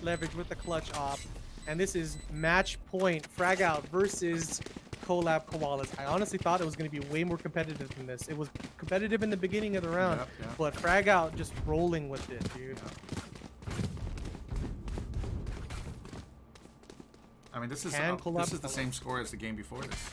Leverage with the clutch op. And this is match point. Frag Out versus Collab Koalas. I honestly thought it was going to be way more competitive than this. It was competitive in the beginning of the round, but Frag Out just rolling with it, dude. I mean, this is the same score as the game before this.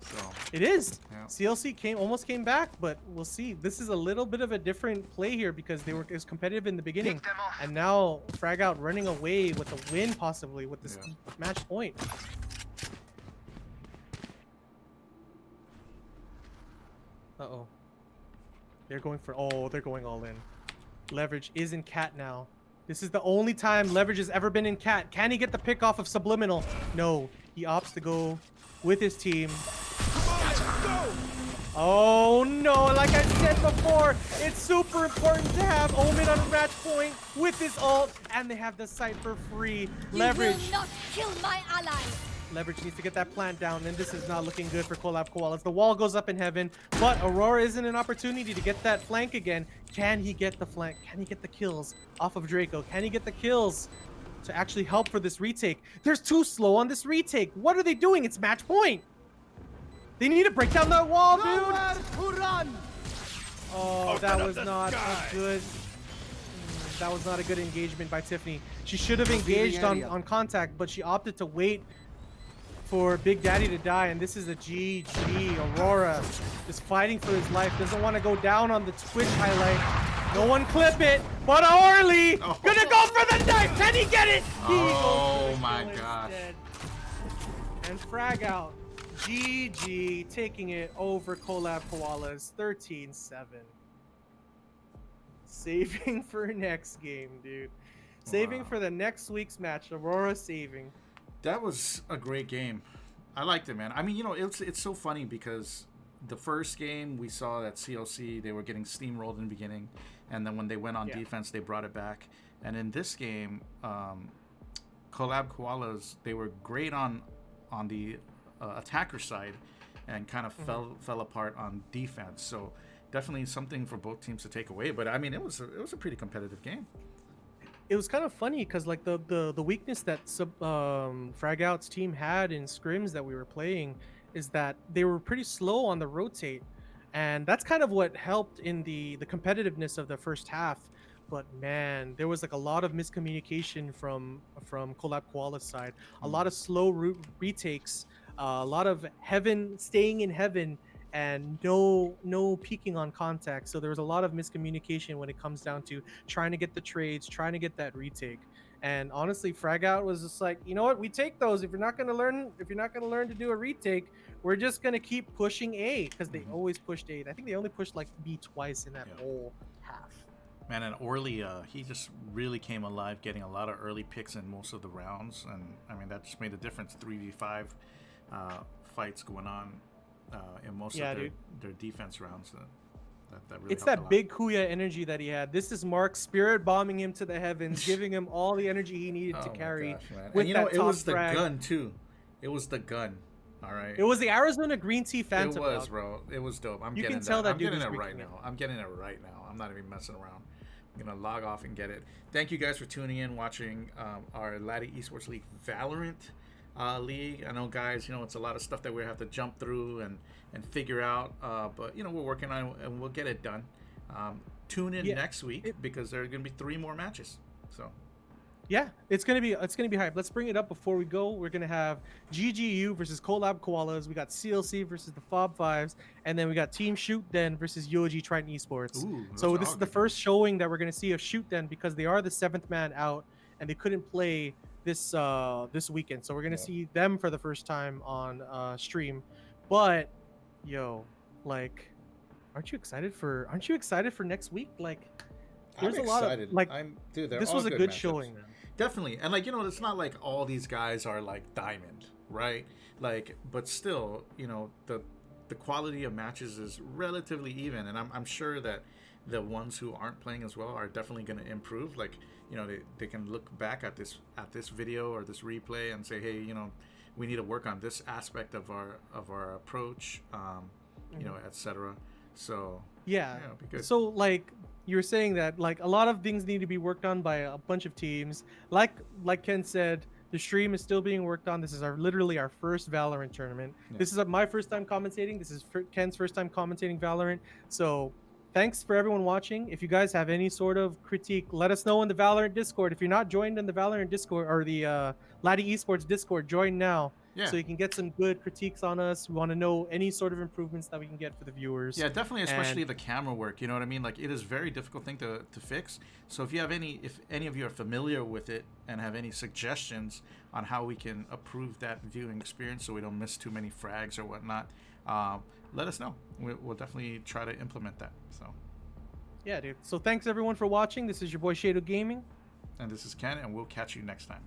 So it is. Yeah. CLC almost came back, but we'll see. This is a little bit of a different play here because it was competitive in the beginning, and now Frag Out running away with a win possibly with this match point. Uh-oh. They're going all in. Leverage is in Cat now. This is the only time Leverage has ever been in Cat. Can he get the pick off of Subliminal? No. He opts to go with his team. Oh no, like I said before, it's super important to have Omen on a match point with his ult, and they have the site for free. Leverage. You will not kill my ally. Leverage needs to get that plant down, and this is not looking good for Collab Koalas. The wall goes up in Heaven, but Aurora isn't an opportunity to get that flank again. Can he get the flank? Can he get the kills off of Draco? Can he get the kills to actually help for this retake? They're too slow on this retake. What are they doing? It's match point. They need to break down that wall, dude. Oh, that was not a good. That was not a good engagement by Tiffany. She should have engaged on contact, but she opted to wait for Big Daddy to die, and this is a GG. Aurora just fighting for his life. Doesn't want to go down on the Twitch highlight. No one clip it, but Orly gonna go for the knife. Can he get it? He Oh my gosh. instead. And frag out. GG taking it over Collab Koalas 13-7. Saving for next game, dude. Saving Wow. for the next week's match. Aurora saving. That was a great game. I liked it, man. I mean, you know, it's so funny because the first game we saw that CLC, they were getting steamrolled in the beginning, and then when they went on defense, they brought it back. And in this game, Collab Koalas, they were great on the attacker side, and kind of fell apart on defense. So definitely something for both teams to take away. But I mean, it was a pretty competitive game. It was kind of funny because like the weakness that Frag Out's team had in scrims that we were playing is that they were pretty slow on the rotate, and that's kind of what helped in the competitiveness of the first half. But man, there was like a lot of miscommunication from Collab Koala's side, a lot of slow retakes, a lot of heaven staying in heaven, and no peeking on contact. So there was a lot of miscommunication when it comes down to trying to get the trades, trying to get that retake. And honestly, Frag Out was just like, you know what, we take those. If you're not gonna learn to do a retake, we're just gonna keep pushing A, because they always pushed A. I think they only pushed like B twice in that whole half. Man, and Orly, he just really came alive, getting a lot of early picks in most of the rounds, and I mean that just made a difference. 3v5 fights going on in most of their defense rounds. That really It's helped a that lot. big Kuya energy that he had. This is Mark spirit bombing him to the heavens, giving him all the energy he needed to Oh my carry. gosh, man. With And you know, that it top was the frag. gun too. It was the gun. All right. It was the Arizona Green Tea Phantom. It was, dog. bro. It was dope. I'm You getting can tell that I'm dude getting was it right freaking now. out. I'm getting it right now. I'm not even messing around. I'm gonna log off and get it. Thank you guys for tuning in, watching our Laddie Esports League Valorant league. I know, guys, you know, it's a lot of stuff that we have to jump through and figure out, but you know, we're working on it and we'll get it done. Tune in next week because there are gonna be 3 more matches. So Yeah, it's gonna be hype. Let's bring it up before we go. We're gonna have GGU versus Collab Koalas. We got CLC versus the Fob Fives, and then we got Team Shoot Den versus UOG Triton Esports. Ooh, those So are this all is the good first showing that we're gonna see of Shoot Den because they are the 7th man out and they couldn't play this weekend. So we're gonna see them for the first time on stream. But yo, like, aren't you excited for next week? Like, there's I'm a lot excited. of like. Dude, they're This all was a good matchups. showing, man. Definitely. And like, you know, it's not like all these guys are like diamond, right? Like, but still, you know, the quality of matches is relatively even, and I'm sure that the ones who aren't playing as well are definitely going to improve. Like, you know, they can look back at this video or this replay and say, hey, you know, we need to work on this aspect of our approach, you know, etc. So Yeah. it'll be good. So like you were saying that like a lot of things need to be worked on by a bunch of teams. Like Ken said, the stream is still being worked on. This is literally our first Valorant tournament. Yeah. This is my first time commentating. This is Ken's first time commentating Valorant. So thanks for everyone watching. If you guys have any sort of critique, let us know in the Valorant Discord. If you're not joined in the Valorant Discord or the Laddie Esports Discord, join now. Yeah. So you can get some good critiques on us. We want to know any sort of improvements that we can get for the viewers. Yeah, definitely, especially the camera work. You know what I mean? Like, it is a very difficult thing to fix. So if any of you are familiar with it and have any suggestions on how we can improve that viewing experience so we don't miss too many frags or whatnot, let us know. We'll definitely try to implement that. So, yeah, dude. So thanks everyone for watching. This is your boy Shado Gaming. and this is Ken, and we'll catch you next time.